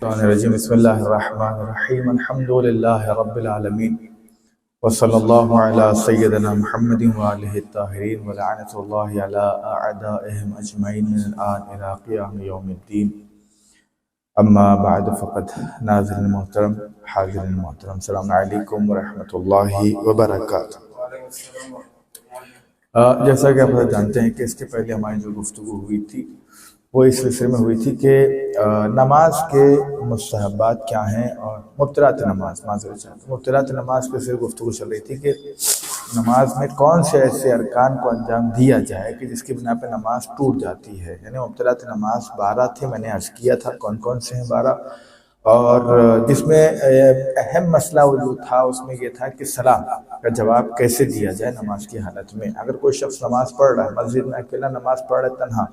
बिस्मिल्लाहिर्रहमानिर्रहीम अल्हम्दुलिल्लाहि रब्बिल आलमीन वसल्लल्लाहु अला सय्यिदिना मुहम्मदिन व आलिहि ताहिरीन व लअनतुल्लाहि अला अअदाइहिम अजमईन मिनल आन इला क़ियाम यौमिद्दीन अम्मा बअद फ़क़द नाज़िरीन मोहतरम हाज़िरीन मोहतरम अस्सलामु अलैकुम व रहमतुल्लाहि व बरकातुहू। जैसा कि आप जानते हैं कि इसके पहले हमारी जो गुफ्तगू हुई थी वो इस सिलसिले में हुई थी कि नमाज के मुस्तहब्बात क्या हैं और मुफ्तरात नमाज पे सिर्फ गुफ्तगू चल रही थी कि नमाज में कौन से ऐसे अरकान को अंजाम दिया जाए कि जिसकी बिना पे नमाज टूट जाती है। यानी मुफ्तरात नमाज 12 थे, मैंने अर्ज़ किया था कौन कौन से हैं 12, और जिसमें अहम मसला वो जो था उसमें ये था कि सलाम का जवाब कैसे दिया जाए नमाज की हालत में। अगर कोई शख्स नमाज पढ़ रहा है, मस्जिद में अकेला नमाज पढ़ रहा है तन्हा,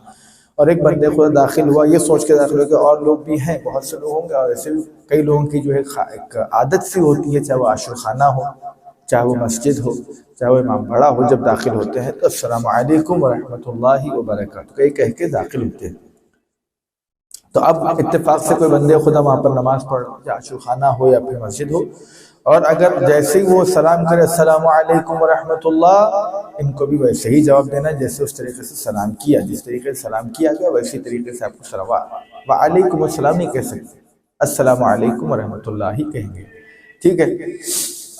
और एक बंदे खुद दाखिल हुआ ये सोच के दाखिल हुआ कि और लोग भी हैं, बहुत से लोग होंगे, और ऐसे भी कई लोगों की जो है एक आदत सी होती है, चाहे वो आशर खाना हो, चाहे वो मस्जिद हो, चाहे वो इमाम बड़ा हो, जब दाखिल होते हैं तो अस्सलामु अलैकुम व रहमतुल्लाहि व बरकातुहू कह के दाखिल होते हैं। तो अब इत्तेफाक से कोई बंदे खुदा वहाँ पर नमाज पढ़, या आशर खाना हो या फिर मस्जिद हो, और अगर जैसे ही वो सलाम करे अस्सलामु अलैकुम व रहमतुल्लाह, इनको भी वैसे ही जवाब देना जैसे उस तरीके से सलाम किया, जिस तरीके से सलाम किया गया वैसी तरीके से आपको सलावत व अलैकुम अस्सलाम नहीं कह सकते, अस्सलामु अलैकुम व रहमतुल्लाह ही कहेंगे। ठीक है,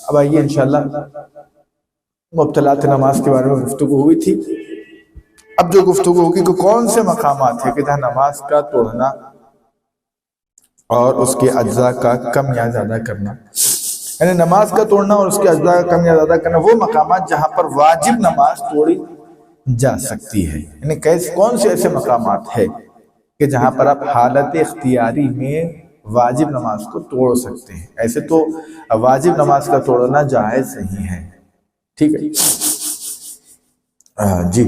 अब आइए इंशाअल्लाह मुब्तलात नमाज के बारे में गुफ्तगू हुई थी। अब जो गुफ्तगू होगी कि कौन से मकामात है कि जहाँ नमाज का तोड़ना और उसके अज्जा का कम या ज़्यादा करना, यानी नमाज का तोड़ना और उसके अज्जा का कम या ज़्यादा करना, वो मकामात जहाँ पर वाजिब नमाज तोड़ी जा सकती है। यानी कैसे कौन से ऐसे मकामात है कि जहाँ पर आप हालत इख्तियारी में वाजिब नमाज को तोड़ सकते हैं। ऐसे तो वाजिब नमाज का तोड़ना जायज़ नहीं है, ठीक है जी।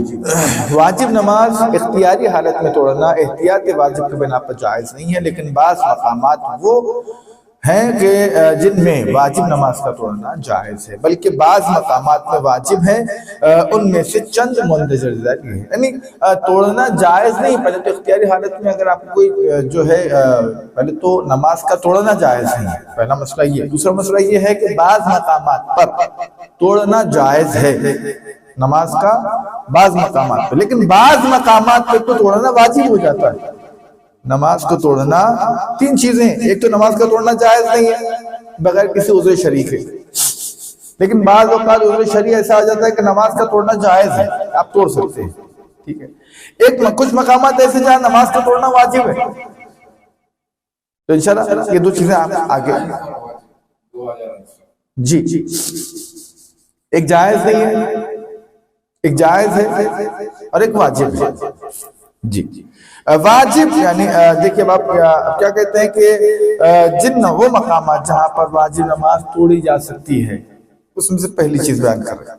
वाजिब नमाज इख्तियारी हालत में तोड़ना एहतियात वाजिब के बिना पर जायज़ नहीं है, लेकिन बाज़ मकामात वो हैं कि जिनमें वाजिब नमाज का तोड़ना जायज़ है, बल्कि बाज़ मकामात में वाजिब है, उनमें से चंद मुंदरजा है। यानी तोड़ना जायज़ नहीं, पहले तो इख्तियारी हालत में अगर आपको कोई जो है पहले तो नमाज का तोड़ना जायज़ नहीं है, पहला मसला ये। दूसरा मसला ये है कि बाज़ मकामात पर तोड़ना जायज़ है नमाज का, बाज़ मकामात पे, लेकिन बाज़ मकामात पे तो तोड़ना वाजिब हो जाता है। नमाज को तोड़ना तीन चीजें, एक तो नमाज का तोड़ना जायज नहीं है बगैर किसी उज़्र शरई के, लेकिन बाज़ औक़ात उज़्र शरई ऐसा आ जाता है कि नमाज का तोड़ना जायज है, आप तोड़ सकते हैं, ठीक है। एक कुछ मकामात ऐसे जहाँ नमाज का तोड़ना वाजिब है, तो इंशाअल्लाह ये दो चीजें आप आगे जी, एक जायज नहीं है, एक जायज है और एक वाजिब है जी। वाजिब यानी देखिए अब आप क्या कहते हैं कि जिन वो मकामात जहाँ पर वाजिब नमाज तोड़ी जा सकती है, उसमें से पहली चीज बयान कर रहे हैं।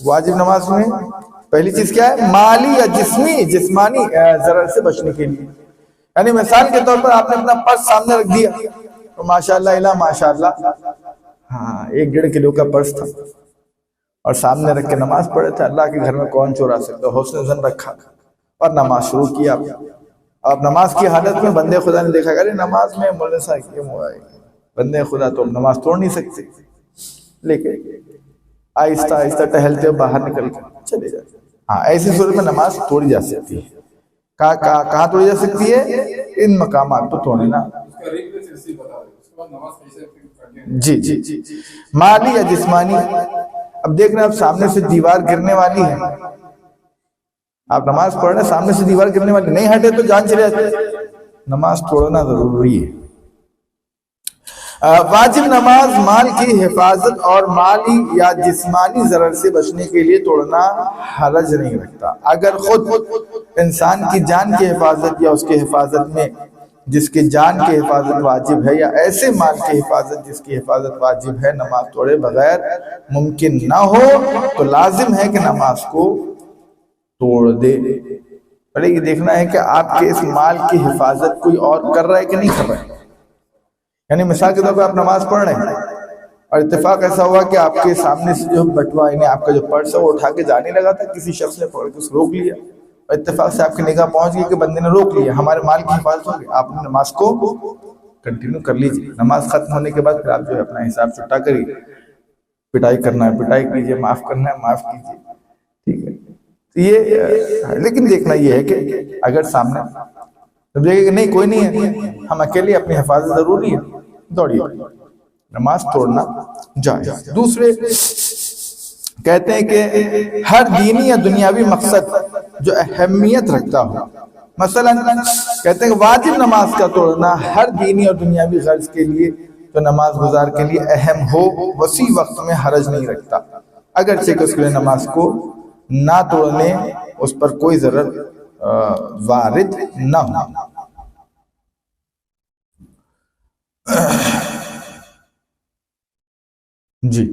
वाजिब नमाज में पहली चीज क्या है? माली या जिस्मानी जरर से बचने के लिए। यानी मिसाल के तौर पर आपने अपना पर्स सामने रख दिया तो माशाअल्लाह इला माशाअल्लाह, हाँ 1-1.5 किलो का पर्स था और सामने रख के नमाज पढ़े थे, अल्लाह के घर में कौन चोरा सकता, हुस्न ज़न रखा और नमाज शुरू किया। अब नमाज की हालत में बंदे खुदा ने देखा, अरे नमाज में मुल्ला साहब क्यों हुआ है, बंदे खुदा तो नमाज तोड़ नहीं सकते, लेकिन आहिस्ता आहिस्ता टहलते हुए बाहर निकल कर चले जाते। हाँ, ऐसी सूरत में नमाज तोड़ी जा सकती है। कहाँ तोड़ी जा सकती है? इन मकामात तो तोड़े ना जी जी जी। माली या जिस्मानी, अब देख रहे हैं आप सामने से दीवार गिरने वाली है, आप नमाज पढ़ रहे हैं, सामने से दीवार गिरने वाली, नहीं हटे तो जान चले जाती है, नमाज तोड़ना जरूरी है। वाजिब नमाज माल की हिफाजत और माली या जिस्मानी जरर से बचने के लिए तोड़ना हरज नहीं रखता। अगर खुद इंसान की जान की हिफाजत या उसकी हिफाजत में जिसकी जान की हिफाजत वाजिब है, या ऐसे माल की हिफाजत जिसकी हिफाजत वाजिब है, नमाज तोड़े बगैर मुमकिन ना हो तो लाजिम है कि नमाज को तोड़ दे। पहले ये देखना है कि आपके इस माल की हिफाजत कोई और कर रहा है कि नहीं कर रहा है। यानी मिसाल के तौर पर आप नमाज पढ़ रहे हैं और इत्तेफाक ऐसा हुआ कि आपके सामने से जो बटवा, यानी आपका जो पर्स है वो उठा के जाने लगा था, किसी शख्स ने पकड़ के उसको रोक लिया और इत्तेफाक से आपकी निगाह पहुंच गई कि बंदे ने रोक लिया, हमारे माल की हिफाजत हो गई, आपने नमाज को कंटिन्यू कर लीजिए। नमाज खत्म होने के बाद फिर आप जो है अपना हिसाब छुट्टा करिए, पिटाई करना है पिटाई कीजिए, माफ करना है माफ कीजिए, ठीक है। तो ये लेकिन देखना ये है कि अगर सामने जब देखे कि नहीं कोई नहीं है, हम अकेले, अपनी हिफाजत जरूरी है, दौड़िए, नमाज तोड़ना जायज। दूसरे कहते हैं कि हर दीनी या दुनियावी मकसद जो अहमियत रखता हो, मसलन कहते हैं कि वाजिब नमाज का तोड़ना हर दीनी और दुनियावी गर्ज के लिए तो नमाज गुजार के लिए अहम हो, वसी वक्त में हरज नहीं रखता, अगरचे कि उसके लिए नमाज को ना तोड़ने उस पर कोई जरूरत वारिद न हो। जी,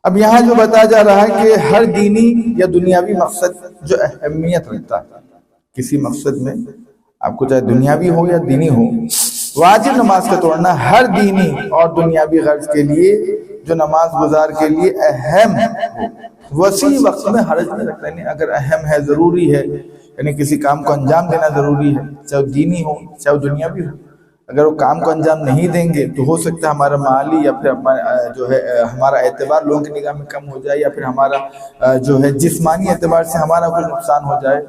अब यहाँ जो बताया जा रहा है कि हर दीनी या दुनियावी मकसद जो अहमियत रखता है, किसी मकसद में आपको चाहे दुनियावी हो या दीनी हो, वाजिब नमाज का तोड़ना हर दीनी और दुनियावी गर्ज के लिए जो नमाज गुजार के लिए अहम हो, वसी वक्त में हरज नहीं रखता। यानी अगर अहम है, जरूरी है, यानी किसी काम को अंजाम देना जरूरी है, चाहे दीनी हो चाहे दुनियावी हो, अगर वो काम को अंजाम नहीं देंगे तो हो सकता है हमारा माली या फिर जो है हमारा एतबार लोगों की निगाह में कम हो जाए, या फिर हमारा जो है जिस्मानी एतबार से हमारा कुछ नुकसान हो जाए,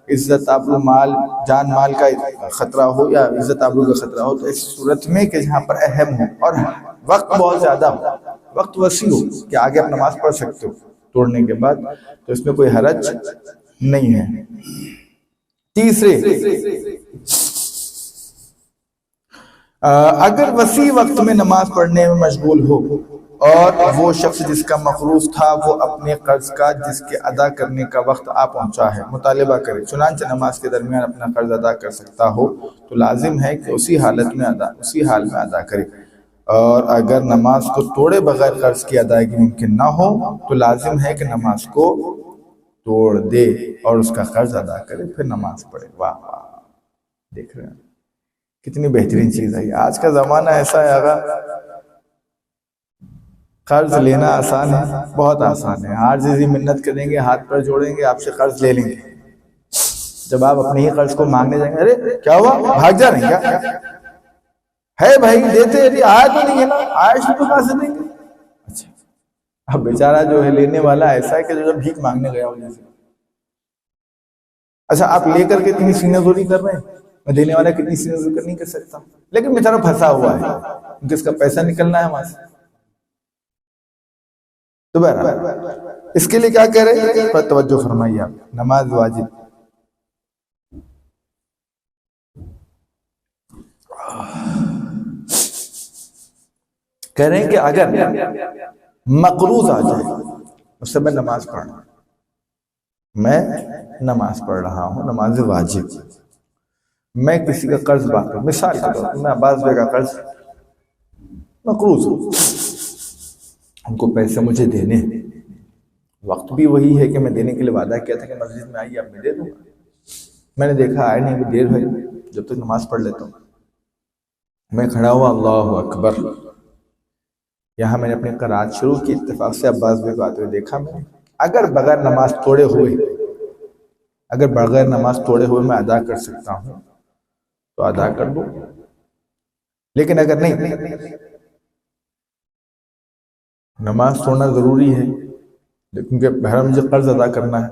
इज्जत आबरू माल जान माल का खतरा हो या इज्जत आबरू का खतरा हो। तो इस सूरत में कि जहाँ पर अहम हो और वक्त बहुत ज्यादा हो, वक्त वसी हो कि आगे आप नमाज पढ़ सकते हो तोड़ने के बाद, तो इसमें कोई हरज नहीं है। तीसरे, अगर वसी वक्त में नमाज पढ़ने में मशगूल हो और वो शख्स जिसका मखरूज था वो अपने कर्ज का जिसके अदा करने का वक्त आ पहुंचा है मुतालिबा करे, चुनांचे नमाज के दरमियान अपना कर्ज अदा कर सकता हो, तो लाजिम है कि उसी हाल में अदा करे। और अगर नमाज को तोड़े बगैर कर्ज की अदायगी मुमकिन ना हो तो लाजिम है कि नमाज को तोड़ दे और उसका कर्ज अदा करे, फिर नमाज पढ़े। वाह वाह, देख रहे हैं कितनी बेहतरीन चीज है। आज का जमाना ऐसा है, अगर कर्ज लेना आसान है, बहुत आसान है, हार जीजी मिन्नत करेंगे, हाथ पर जोड़ेंगे, आपसे कर्ज ले लेंगे। जब आप अपने ही कर्ज को मांगने जाएंगे, अरे क्या हुआ, भाग जा रहे हैं क्या, है भाई देते, यदि आया तो नहीं है ना, आया तो कहां से देंगे। अच्छा, अब बेचारा जो है लेने वाला ऐसा है कि जो भीख मांगने गया हो जैसे। अच्छा, आप लेकर के इतनी सीनेजोरी कर रहे हैं, मैं देने वाला कितनी सीनेजोरी नहीं कर सकता, लेकिन बेचारा फंसा हुआ है क्योंकि इसका पैसा निकलना है वहां से। तो बहरहाल इसके लिए क्या कह रहे हैं, पर तवज्जो फरमाइए आप, नमाज वाजिब कह रहे हैं कि अगर मकरूज आ जाए उससे मैं नमाज पढ़ना, मैं नमाज पढ़ रहा हूँ, नमाज वाजिब, मैं किसी का कर्ज बात करूँ, मिसाल के तौर पर मैं अब्बास भाई का कर्ज मकरूज हूँ, उनको पैसे मुझे देने, वक्त भी वही है कि मैं देने के लिए वादा किया था कि मस्जिद में आइए अब मैं दे दूंगा, मैंने देखा आए नहीं, देर हुई, जब तक नमाज पढ़ लेता हूँ। मैं खड़ा हुआ, अल्लाह अकबर, यहाँ मैंने अपनी क़रात शुरू की, इत्तेफाक से अब्बास भाई को आते हुए देखा मैंने। अगर बगैर नमाज तोड़े हुए मैं अदा कर सकता हूँ तो अदा कर दो, लेकिन अगर नहीं, नमाज तोड़ना जरूरी है क्योंकि बहरहाल मुझे कर्ज अदा करना है,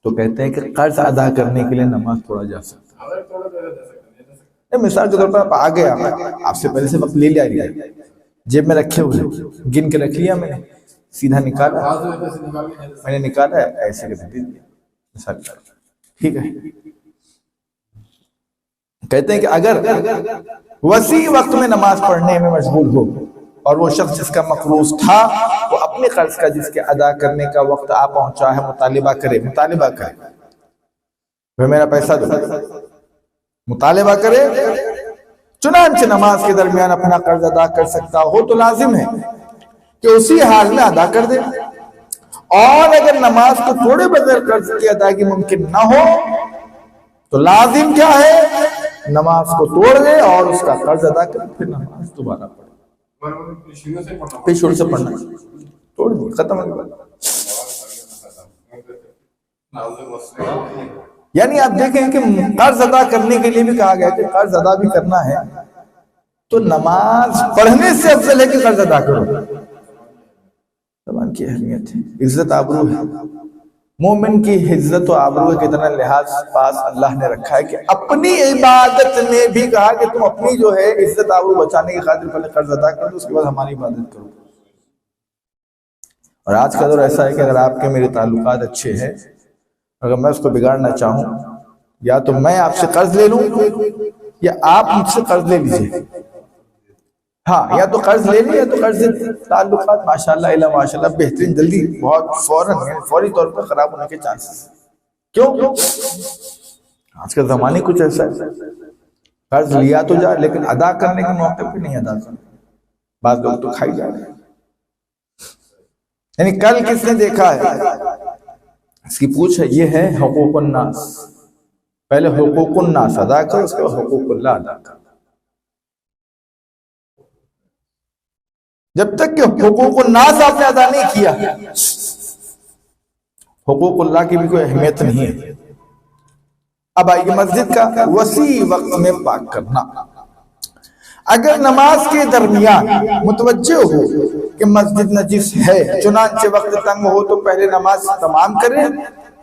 तो कहते हैं कि कर्ज अदा करने के लिए नमाज तोड़ा जा सकता है। मिसाल के तौर पर आप आ गए, आपसे पहले से वक्त ले लिया, जेब में रखे हुए, गिन के रख लिया, मैंने सीधा निकाला, मैंने निकाला ऐसे के दे दिया, मिसाल, ठीक है। कहते हैं कि अगर वसी वक्त में नमाज पढ़ने में मशगूल हो और वो शख्स जिसका मकरूज था वो अपने कर्ज का जिसके अदा करने का वक्त आ पहुंचा है मुतालिबा करे, भाई मेरा पैसा दो, मुतालिबा करे, चुनांचे नमाज के दरमियान अपना कर्ज अदा कर सकता हो तो लाजिम है कि उसी हाल में अदा कर दे। और अगर नमाज को थोड़े बगैर कर्ज की अदायगी मुमकिन ना हो तो लाजिम क्या है, नमाज को तोड़ दे और उसका कर्ज अदा कर, फिर नमाज दोबारा पढ़े, फिर शुरू से पढ़ना, तोड़ दे, खत्म हो गया। यानी आप देखें कि कर्ज अदा करने के लिए भी कहा गया कि कर्ज अदा भी करना है तो नमाज पढ़ने से अफजल है कि कर्ज अदा करो। ज़बान की अहमियत है, इज्जत आबरू है। मोमिन की इज्जत और आबरू का कितना लिहाज पास अल्लाह ने रखा है कि अपनी इबादत में भी कहा कि तुम अपनी जो है इज्जत आबरू बचाने की खातिर पहले कर्ज अदा कर दो, उसके बाद हमारी इबादत करो। और आज का दौर ऐसा है कि अगर आपके मेरे ताल्लुकात अच्छे हैं, अगर मैं उसको बिगाड़ना चाहूं, या तो मैं आपसे कर्ज ले लूं या आप मुझसे कर्ज ले लीजिए। हाँ, या तो कर्ज ले लिया, तो कर्ज ताल्लुकात माशाल्लाह इला माशाल्लाह बेहतरीन, जल्दी बहुत फौरी तौर पर खराब होने के चांसेस। क्यों? आज का जमाने कुछ ऐसा है, कर्ज लिया तो जा, लेकिन अदा करने के मौके पे नहीं अदा कर। बाद लोग तो खाई जा रहे हैं। यानी कल किसने देखा है, इसकी पूछ है, ये है हुकूकुन नास। पहले हुकूकुन नास अदा करो, उसके बाद हुकूकुल्लाह अदा करो। जब तक कि हुकूकुन नास आपने अदा नहीं किया, हुकूकुल्लाह की भी कोई अहमियत नहीं है। अब आइए मस्जिद का वसी वक्त में पाक करना। अगर नमाज के दरमियान मुतवज्जे हो कि मस्जिद नजिस है, चुनांचे वक्त तंग हो, तो पहले नमाज तमाम करें,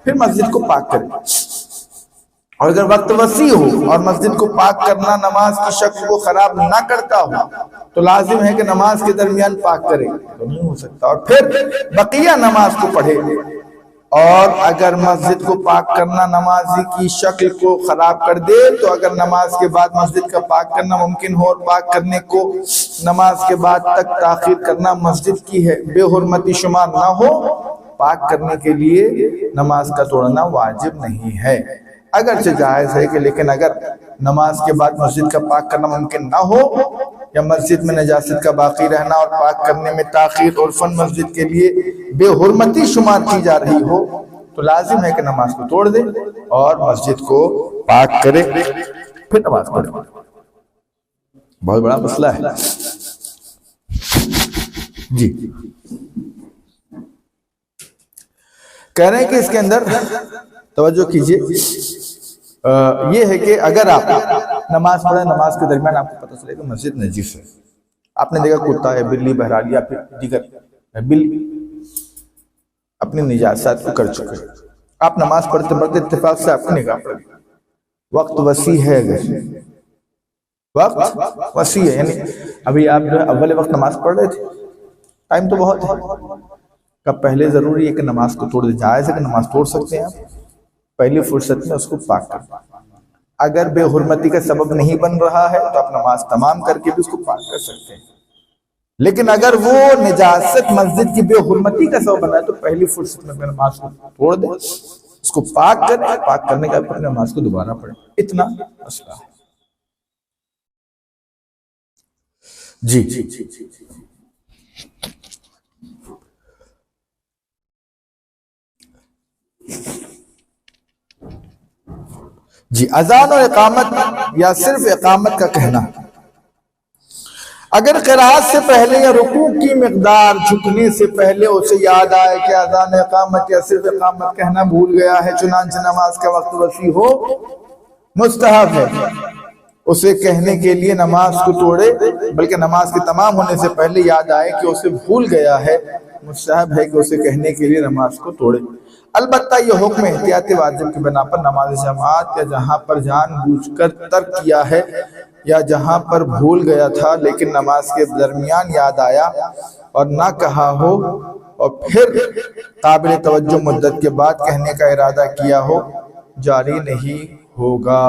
फिर मस्जिद को पाक करें। और अगर वक्त वसी हो और मस्जिद को पाक करना नमाज की शक्ल को खराब ना करता हो, तो लाजिम है कि नमाज के दरमियान पाक करें, तो नहीं हो सकता। और फिर बकिया नमाज को पढ़े। और अगर मस्जिद को पाक करना नमाजी की शक्ल को खराब कर दे, तो अगर नमाज के बाद मस्जिद का पाक करना मुमकिन हो और पाक करने को नमाज के बाद तक ताखीर करना मस्जिद की है बेहुरमती शुमार ना हो, पाक करने के लिए नमाज का तोड़ना वाजिब नहीं है। अगरचे जायज है कि, लेकिन अगर नमाज के बाद मस्जिद का पाक करना मुमकिन ना हो, या मस्जिद में नजासत का बाकी रहना और पाक करने में ताखीर उर्फन मस्जिद के लिए बेहुरमती शुमार की जा रही हो, तो लाजिम है कि नमाज को तोड़ दे और मस्जिद को पाक करे, फिर नमाज पढ़े। बहुत बड़ा मसला है जी। कह रहे हैं कि इसके अंदर तवज्जो कीजिए, ये है कि अगर आप नमाज पढ़े, नमाज के दरमियान आपको पता चलेगा मस्जिद नजीस है, आपने देखा कुत्ता है, बिल्ली, बहरहाल या फिर दीगर बिल्ली अपनी निजात को कर चुके, आप नमाज पढ़ते पढ़ते इत्तेफाक से आपको निगाह पड़ गई, वक्त वसी है, अगर वक्त वसी है, यानी अभी आप जो है अव्वल वक्त नमाज पढ़ रहे थे, टाइम तो बहुत है, कब पहले जरूरी है कि नमाज को तोड़ दे। जायज़ है कि नमाज तोड़ सकते हैं आप, पहली फुर्सत में उसको पाक कर। अगर बेहुरमती का सबब नहीं बन रहा है तो आप नमाज तमाम करके भी उसको पाक कर सकते हैं। लेकिन अगर वो निजासत मस्जिद की बेहुरमती का सबब बना है, तो पहली फुर्सत में नमाज को तोड़ दे, उसको पाक कर, पाक करने का फिर नमाज को दोबारा पढ़े। इतना मसला है जी। जी, अजान और इकामत या सिर्फ इकामत का कहना, अगर क़िराअत से पहले या रुकू की मिक़दार झुकने से पहले उसे याद आए कि अजान इकामत या सिर्फ इकामत कहना भूल गया है, चुनांचे नमाज का वक्त वसी हो, मुस्तहब है उसे कहने के लिए नमाज को तोड़े, बल्कि नमाज के तमाम होने से पहले याद आए कि उसे भूल गया है, मुस्तहब है कि उसे कहने के लिए नमाज को तोड़े। अलबत्ता यह हुक्म एहतियात वाजिब की बिना पर नमाज जमात या जहां पर जानबूझकर तर्क किया है या जहां पर भूल गया था लेकिन नमाज के दरमियान याद आया और ना कहा हो और फिर काबिल तवज्जो मुद्दत के बाद कहने का इरादा किया हो, जारी नहीं होगा।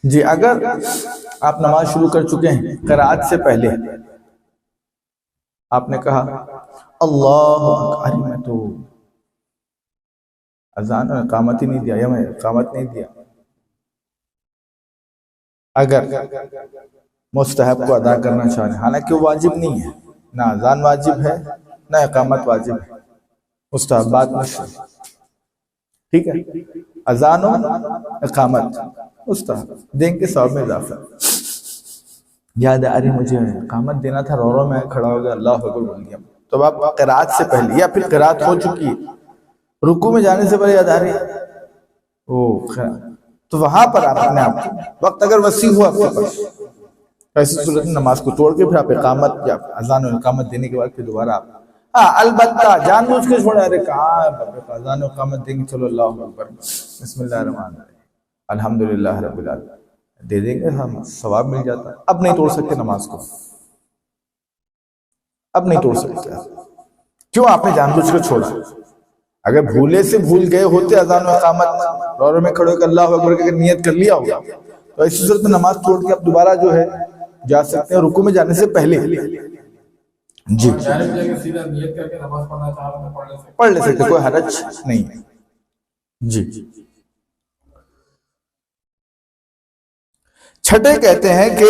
जी, अगर आप नमाज शुरू कर चुके हैं, क़िराअत से पहले आपने कहा अल्लाह, अरे मैं तो अजान और इकामत ही नहीं दिया, या मैं इकामत नहीं दिया। अगर मुस्तहब को अदा करना चाह रहे, हालांकि वो वाजिब नहीं है, ना अजान वाजिब है ना इकामत वाजिब है, मुस्तहबात में ठीक है, अजान और इकामत मुस्तहब देंगे, सवाब में इजाफा। याद है, अरे मुझे इकामत देना था, रो में खड़ा हो गया, अल्लाह अकबर बोल दिया, तो अब आप क़िराअत से पहले या फिर क़िराअत हो चुकी है, रुकू में जाने से पहले याद आ रही है तो वहां पर आप अपने आप वक्त अगर वसी हो आपके पास, ऐसी सूरत में नमाज को तोड़ के फिर आप इकामत या अजान और इकामत देने के बाद फिर दोबारा आप अलबत्ता जानबूझ के छोड़े, अरे कहाँ अजान और इकामत देंगे, चलो अल्लाहु अकबर बिस्मिल्लाहिर्रहमानिर्रहीम अल्हम्दुलिल्लाह रब्बिल आलमीन दे देंगे, हम सवाब मिल जाता। अब नहीं तोड़ सकते नमाज को, अब नहीं तोड़ सकते। क्यों? आपने जानबूझ के छोड़ा। अगर भूले से भूल गए होते अजान और इकामत और में खड़े होकर अल्लाहु अकबर की नियत कर लिया होगा तो ऐसी सूरत में नमाज तोड़ के आप दोबारा जो है जा सकते हैं रुकू में जाने से पहले। जी पढ़ ले सकते, कोई हरज नहीं है। जी छठे कहते हैं कि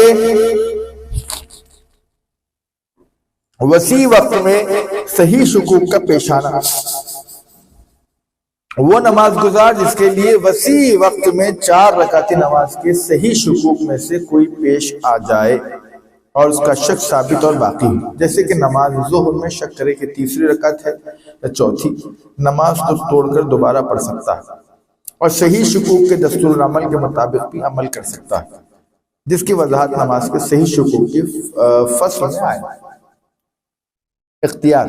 वसी वक्त में सही शुकूक का पेश आना, वो नमाज गुजार जिसके लिए वसी वक्त में 4 रकाती नमाज के सही शुकूक में से कोई पेश आ जाए और उसका शक साबित और बाकी हो। जैसे कि नमाज ज़ोहर में शक करे कि तीसरी रकात है या चौथी, नमाज को तोड़कर दोबारा पढ़ सकता है और सही शुकूक के दस्तूर अमल के मुताबिक भी अमल कर सकता है, जिसकी वजाहत नमाज के सही शुकूक की फसल में आए। इख्तियार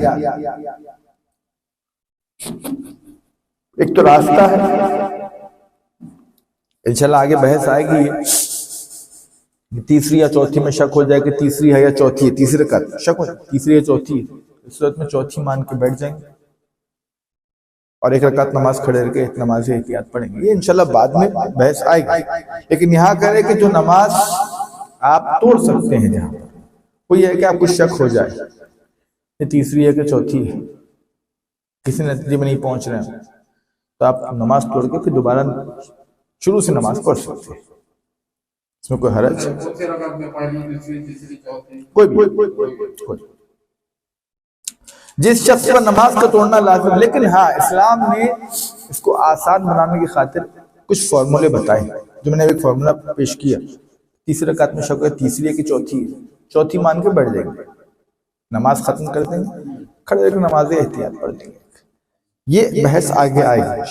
एक तो रास्ता है, इंशाल्लाह आगे बहस आएगी, तीसरी या चौथी में शक हो जाए कि तीसरी है या चौथी है, तीसरी रकात शक हो तीसरी या चौथी है, इस सूरत में चौथी मान के बैठ जाएंगे और 1 रकात नमाज खड़े रह के एक नमाज एहतियात पढ़ेंगे। ये इंशाल्लाह बाद में बहस आएगी, लेकिन यहाँ करें कि जो नमाज आप तोड़ सकते हैं जहाँ पर वो ये है कि आपको शक हो जाए ये तीसरी है कि चौथी है, किसी नतीजे में नहीं पहुंच रहे हैं, तो आप नमाज तोड़ के फिर दोबारा शुरू से नमाज पढ़ सकते हैं, इसमें कोई हरज कोई। जिस शख्स पर नमाज का तोड़ना लाजिम, लेकिन हाँ इस्लाम ने इसको आसान बनाने की खातिर कुछ फॉर्मूले बताए, जो मैंने एक फॉर्मूला पेश किया। तीसरी रकात में शक है तीसरी है कि चौथी है, चौथी मान के बैठ जाएंगे, नमाज खत्म कर देंगे, खड़े होकर नमाज एहतियात पढ़ देंगे। ये बहस आगे आएगी,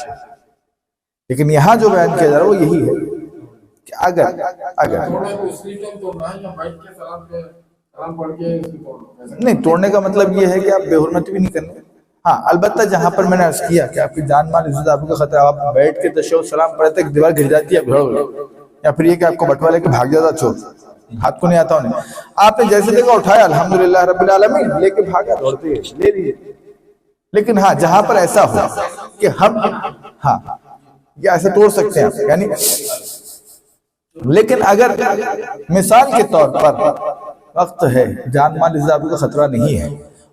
लेकिन यहाँ जो बयान किया जा रहा है वो यही है कि अगर नहीं तोड़ने का मतलब ये है कि आप बेहुरमती भी नहीं करने। हाँ अलबत्ता जहाँ पर मैंने अर्ज किया कि आपकी जान माल इज्जत आपका खतरा, आप बैठ के तशहहुद सलाम पढ़ते दीवार गिर जाती है या फिर ये कि आपको बटवा लेके भाग जाता चोर, हाथ को नहीं आता उन्हें, आपने जैसे देखा उठाया अल्हम्दुलिल्लाह रब्बिल आलमीन लेके भागा, दौड़ते ले लिए। लेकिन हाँ जहां पर ऐसा हो कि हम हाँ या ऐसे तोड़ सकते हैं यानी, लेकिन अगर मिसाल के तौर पर वक्त है, जान माल इज्जत का खतरा नहीं है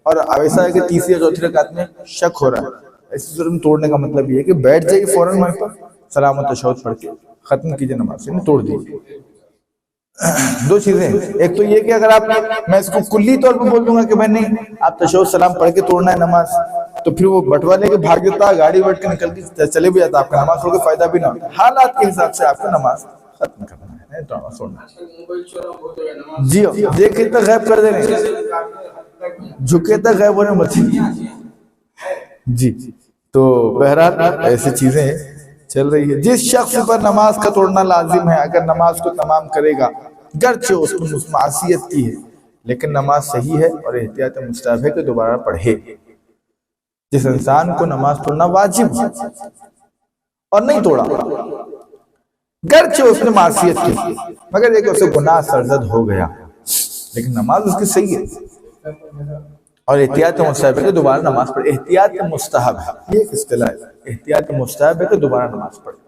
और ऐसा है कि तीसरी या चौथी रकात में शक हो रहा है, ऐसी सूरत में तोड़ने का मतलब ये है कि बैठ जाइए फौरन वहीं पर सलाम और तशहहुद पढ़ के खत्म कीजिए नमाज से, तोड़ दीजिए। दो चीजें, एक तो ये कि अगर आप मैं इसको कुल्ली तौर पर बोल दूंगा कि भाई नहीं आप तशहहुद सलाम पढ़ के तोड़ना है नमाज, तो फिर वो बटवा लेके भाग जाता, गाड़ी बैठ के निकल के चले भी जाता, आपका नमाज छोड़ के फायदा भी ना होता। हालात के हिसाब से आपको नमाज खत्म करना है, तोड़ना। जी देखे तो गैब कर देने, झुके तो गैब होने बची। जी तो बहरहाल ऐसी चीजें चल रही है। जिस शख्स पर नमाज का तोड़ना लाजिम है, अगर नमाज को तमाम करेगा गर्चे उसको मासियत की है, लेकिन नमाज सही है और एहतियात मुस्तहब है कि दोबारा पढ़े। जिस इंसान को नमाज पढ़ना वाजिब है और नहीं तोड़ा, गर्चे उसने मासियत की, मगर एक उसे गुनाह सरजद हो गया, लेकिन नमाज उसकी सही है और एहतियात मुस्तहब है कि दोबारा नमाज पढ़े। एहतियात मुस्तहब है, ये एक इस्तिलाह है, एहतियात मुस्तहब है कि दोबारा नमाज पढ़े।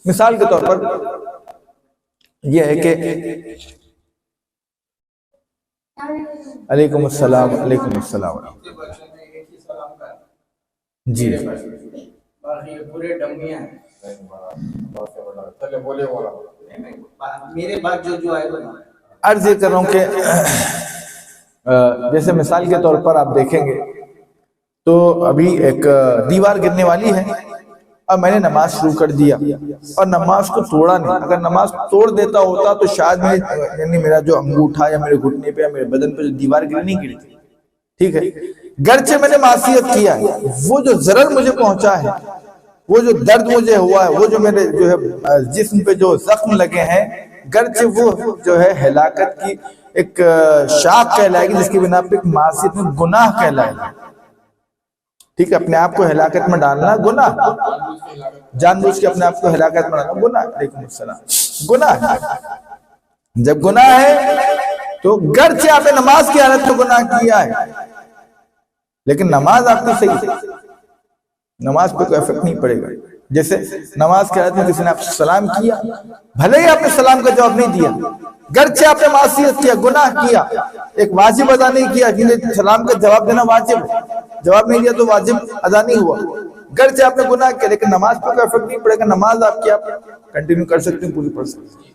मिसाल के तौर पर यह है कि अलैकुम अस्सलाम, अलैकुम अस्सलाम जी मेरे बात जो आए अर्ज ये कर रहा हूँ कि जैसे मिसाल के तौर पर आप देखेंगे तो अभी एक दीवार गिरने वाली है और मैंने नमाज शुरू कर दिया और नमाज को तोड़ा नहीं। अगर नमाज तोड़ देता होता तो शायद यानी मेरा जो अंगूठा या मेरे घुटने पे या मेरे बदन पे जो दीवार गिरी नहीं गिरी थी, ठीक है, गरचे मैंने मासियत किया है, वो जो जरर मुझे पहुंचा है, वो जो दर्द मुझे हुआ है, वो जो मेरे जो है जिस्म पे जो जख्म लगे हैं, गरचे वो जो है हिलाकत की एक शाख कहलाएगी, जिसकी बिना पे एक मासियत में गुनाह कहलाएगा। ठीक है, अपने आप को हिलाकत में डालना गुनाह, जानबूझ के अपने आप को हिलाकत में डालना गुनाह। वालेकुम अस्सलाम, गुनाह। जब गुनाह है तो गरचे आपने नमाज की हालत में गुनाह किया है, लेकिन नमाज आपकी सही है, नमाज पे कोई इफेक्ट नहीं पड़ेगा। जैसे नमाज के हालत में किसी ने आपसे सलाम किया, भले ही आपने सलाम का जवाब नहीं दिया, गरचे आपने मासियत किया, गुनाह किया, एक वाजिब अदा नहीं किया, जिन्हें सलाम का जवाब देना वाजिब, जवाब नहीं दिया तो वाजिब अदा नहीं हुआ, गरचे आपने गुनाह किया, लेकिन नमाज पे कोई इफेक्ट नहीं पड़ेगा। नमाज आपकी आप कंटिन्यू कर सकते हैं, पूरी पढ़ सकते हैं।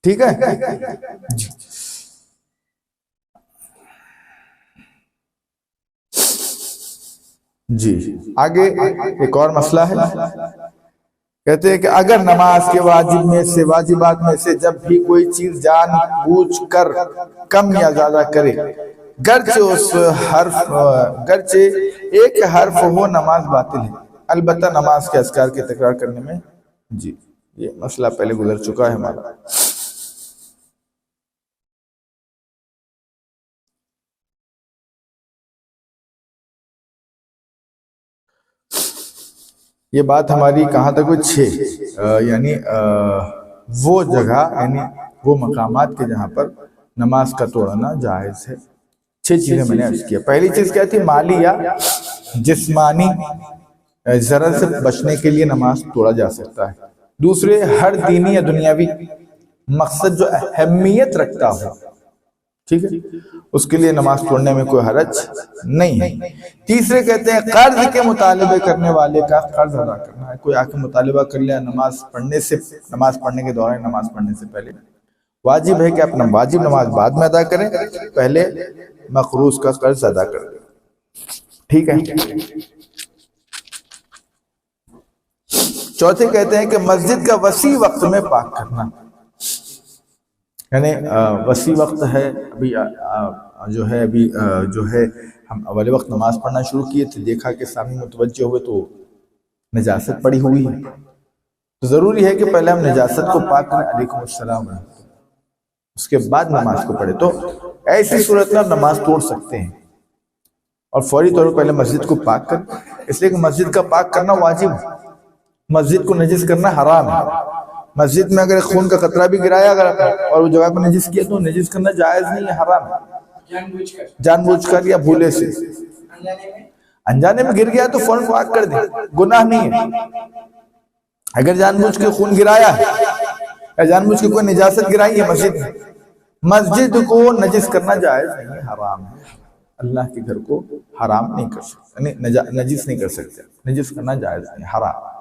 ठीक है जी। आगे एक और मसला है, कहते हैं कि अगर नमाज के वाजिब में से, वाजिबात में से जब भी कोई चीज जानबूझकर कम या ज्यादा करे, गरचे उस हर्फ, गरचे एक हर्फ हो, नमाज बातिल है, अलबत्ता नमाज के अस्कार के तकरार करने में। जी, ये मसला पहले गुजर चुका है हमारा। ये बात हमारी कहाँ तक हुई? 6, यानी वो जगह, यानी वो मकामात के जहाँ पर नमाज का तोड़ना जायज है। 6 चीजें मैंने अर्ज किया। पहली चीज क्या थी? माली या जिस्मानी जरर से बचने के लिए नमाज तोड़ा जा सकता है। दूसरे, हर दीनी या दुनियावी मकसद जो अहमियत रखता हो, ठीक है, उसके लिए नमाज तोड़ने में कोई हरज नहीं है। तीसरे कहते हैं कर्ज के मुतालिबे करने वाले का कर्ज अदा करना है। कोई आके मुतालिबा कर लिया नमाज पढ़ने से, नमाज पढ़ने के दौरान, नमाज पढ़ने से पहले, वाजिब है कि अपना वाजिब नमाज बाद में अदा करें, पहले मकरूज का कर्ज अदा कर दें। ठीक है। चौथे कहते हैं कि मस्जिद का वसी वक्त में पाक करना, यानी वसी वक्त है अभी, जो है अभी जो है हम अवले वक्त नमाज पढ़ना शुरू किए थे, देखा कि सामने मुतवज्जे हुए तो नजासत पड़ी हुई है, तो जरूरी है कि पहले हम नजासत को पाक करें, अलैकुम अस्सलाम, उसके बाद नमाज को पढ़े। तो ऐसी सूरत में आप नमाज तोड़ सकते हैं और फौरी तौर पर पहले मस्जिद को पाक करें, इसलिए कि मस्जिद का पाक करना वाजिब है, मस्जिद को नजिस करना हराम है। मस्जिद में अगर खून का कतरा भी गिराया अगर और वो जगह पर नजिस किया तो नजिस करना जायज नहीं है, हराम है। जानबूझकर या भूले से, अनजाने में गिर गया तो फौरन पाक कर दे, गुनाह नहीं है। अगर जानबूझ के खून गिराया है या जानबूझ के कोई निजासत गिराई है मस्जिद में, मस्जिद को नजिस करना जायज नहीं है, हराम है। अल्लाह के घर को हराम नहीं कर सकते, नजिस नहीं कर सकते, नजिस करना जायज नहीं, हराम।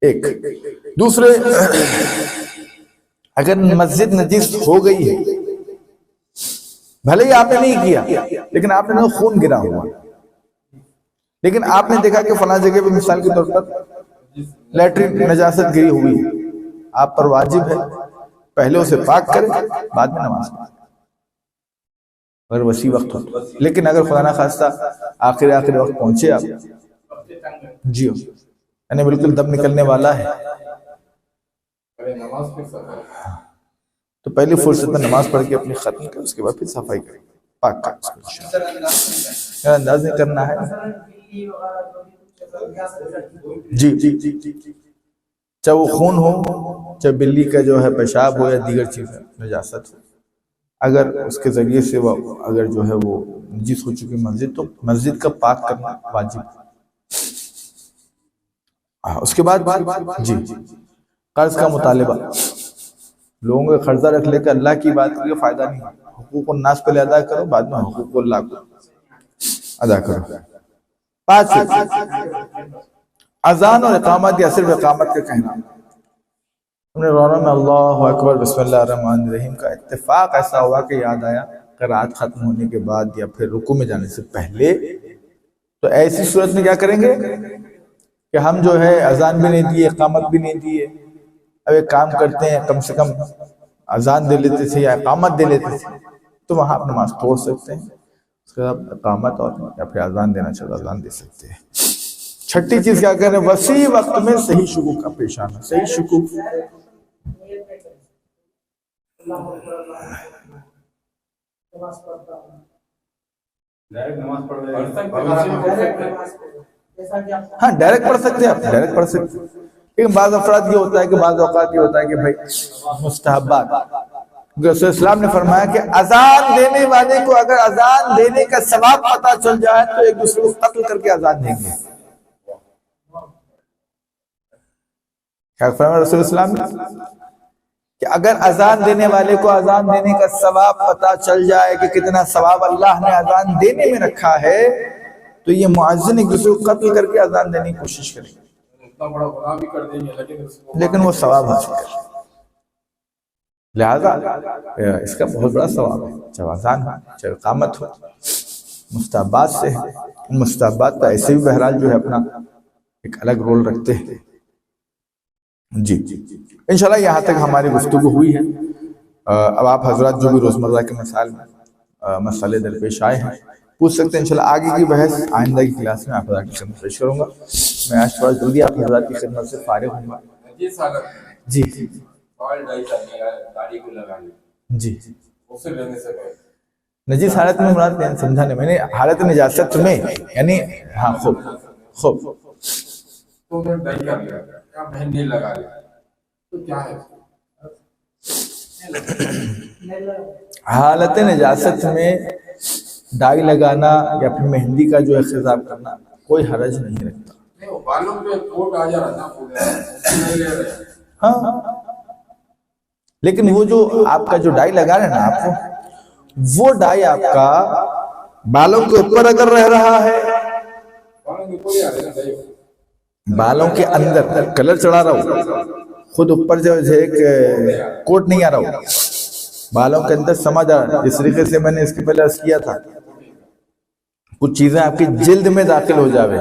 एक दूसरे, अगर मस्जिद नजिस हो गई है, भले ही आपने नहीं किया, लेकिन आपने ना खून गिरा हुआ, लेकिन आपने देखा कि फला जगह पे मिसाल के तौर पर लैट्रिन नजासत गिरी हुई है, आप पर वाजिब है पहले उसे पाक करें, बाद में नमाज पढ़ें, अगर वसी वक्त हो। लेकिन अगर खुदा ना खास्ता आखिर वक्त पहुंचे आप, जी हो, यानी बिल्कुल दम निकलने वाला है, तो पहले फुर्सत में नमाज पढ़ के अपनी खत्म कर, उसके बाद फिर सफाई करें, पाक कर। अंदाज नहीं करना है। जी, चाहे वो खून हो, चाहे बिल्ली का जो है पेशाब हो या दीगर चीज नजासत हो, अगर उसके जरिए से वो अगर जो है वो नजिस हो चुकी मस्जिद, तो मस्जिद का पाक करना वाजिब। उसके बाद जी, कर्ज का मुतालिबा, लोगों का कर्जा रख लेकर अल्लाह की बात करिए, फायदा नहीं। हुकूक नास पहले अदा करो, बाद में हुकूक अल्लाह को अदा करो। 5, अजान और इकामत या सिर्फ इकामत का कहना। हमने रोना में अल्लाहु अकबर बिस्मिल्लाहिर रहमानिर रहीम का इत्तेफाक ऐसा हुआ कि याद आया क़िराअत खत्म होने के बाद या फिर रुकू में जाने से पहले, तो ऐसी सूरत में क्या करेंगे कि हम जो है अजान भी नहीं दिए, इकामत भी नहीं दिए, अब एक काम करते हैं, कम से कम अजान दे लेते थे या इकामत दे लेते थे, तो वहाँ आप नमाज तोड़ सकते हैं। उसके बाद इकामत और या फिर अजान देना चाहे तो अजान दे सकते हैं। छठी चीज क्या करें, वसी वक्त में सही शुकूक का पेश आना। सही शुकूक हाँ डायरेक्ट पढ़ सकते हैं आप, डायरेक्ट पढ़ सकते हैं। लेकिन बाज़ अफराद ये होता है कि बाज़ औक़ात ये होता है कि भाई मुस्तहब्बात, इस्लाम ने फरमाया कि अजान देने वाले को अगर अजान देने का सवाब पता चल जाए तो एक दूसरे को कत्ल करके अजान देंगे। क्या फरमाया रसूल इस्लाम ने कि अगर अजान देने वाले को अजान देने का सवाब पता चल जाए कि कितना सवाब अल्लाह ने अजान देने में रखा है, तो ये मुअज्जिन एक दूसरे को कत्ल करके अजान देने की कोशिश करेंगे, इतना बड़ा गुनाह भी कर देंगे लेकिन वो सवाब हासिल करें। लिहाजा इसका बहुत बड़ा सवाब है, चाहे अजान हो चाहे इकामत हो। मुस्तहब्बात से है, मुस्तहब्बात का ऐसे भी बहरहाल जो है अपना एक अलग रोल रखते हैं। जी इंशाल्लाह यहाँ तक हमारी गुफ्तगू हुई है। अब आप हजरात जो भी रोजमर्रा के मसाइल में मसाले दरपेश आए हैं पूछ सकते हैं। इंशाल्लाह आगे की बहस आइंदा की क्लास में आप हजरात की खिदमत पेश करूँगा। मैं आज थोड़ा जल्दी आप हजरात की खिदमत से फारिग हूँगा। जी जी नजीस हालत में मुराद समझा नहीं मैंने, हालत निजासत में यानी हाँ खूब खूब तो मैं डाई कर लिया क्या मेहंदी लगा लिया तो क्या है? हालत निजासत में डाई लगाना या फिर मेहंदी का जो इंतजाम करना कोई हरज नहीं रखता। नहीं बालों पे कोट आ जा रहा था हाँ लेकिन वो जो आपका जो डाई लगा रहे हैं ना आपको, वो डाई आपका बालों के ऊपर अगर रह रहा है, बालों के अंदर कलर चढ़ा रहा हो, खुद ऊपर जो है एक कोट नहीं आ रहा हो, बालों के अंदर समझ आ रहा है। इस तरीके से मैंने इसके पहले अर्ज किया था, कुछ चीजें आपकी जिल्द में दाखिल हो जावे,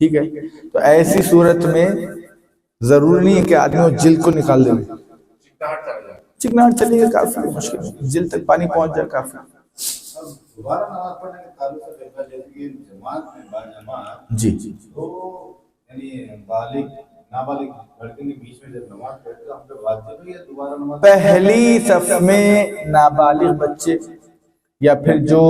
ठीक है, तो ऐसी सूरत में जरूरी नहीं है कि आदमी वो जिल्द को निकाल दे, चिकनाहट चलेगा काफी, मुश्किल नहीं, जिल्द तक पानी पहुंच जाए काफी। दोबारा नमाज पढ़ने के ताल्लुक से देखा जाए कि जमात में बाजमात जी तो यानी बालिग नाबालिग लड़के के बीच में जब नमाज पढ़ते तो हम पे वाजिब है या दोबारा नमाज? पहली सफ में नाबालिग बच्चे या फिर जो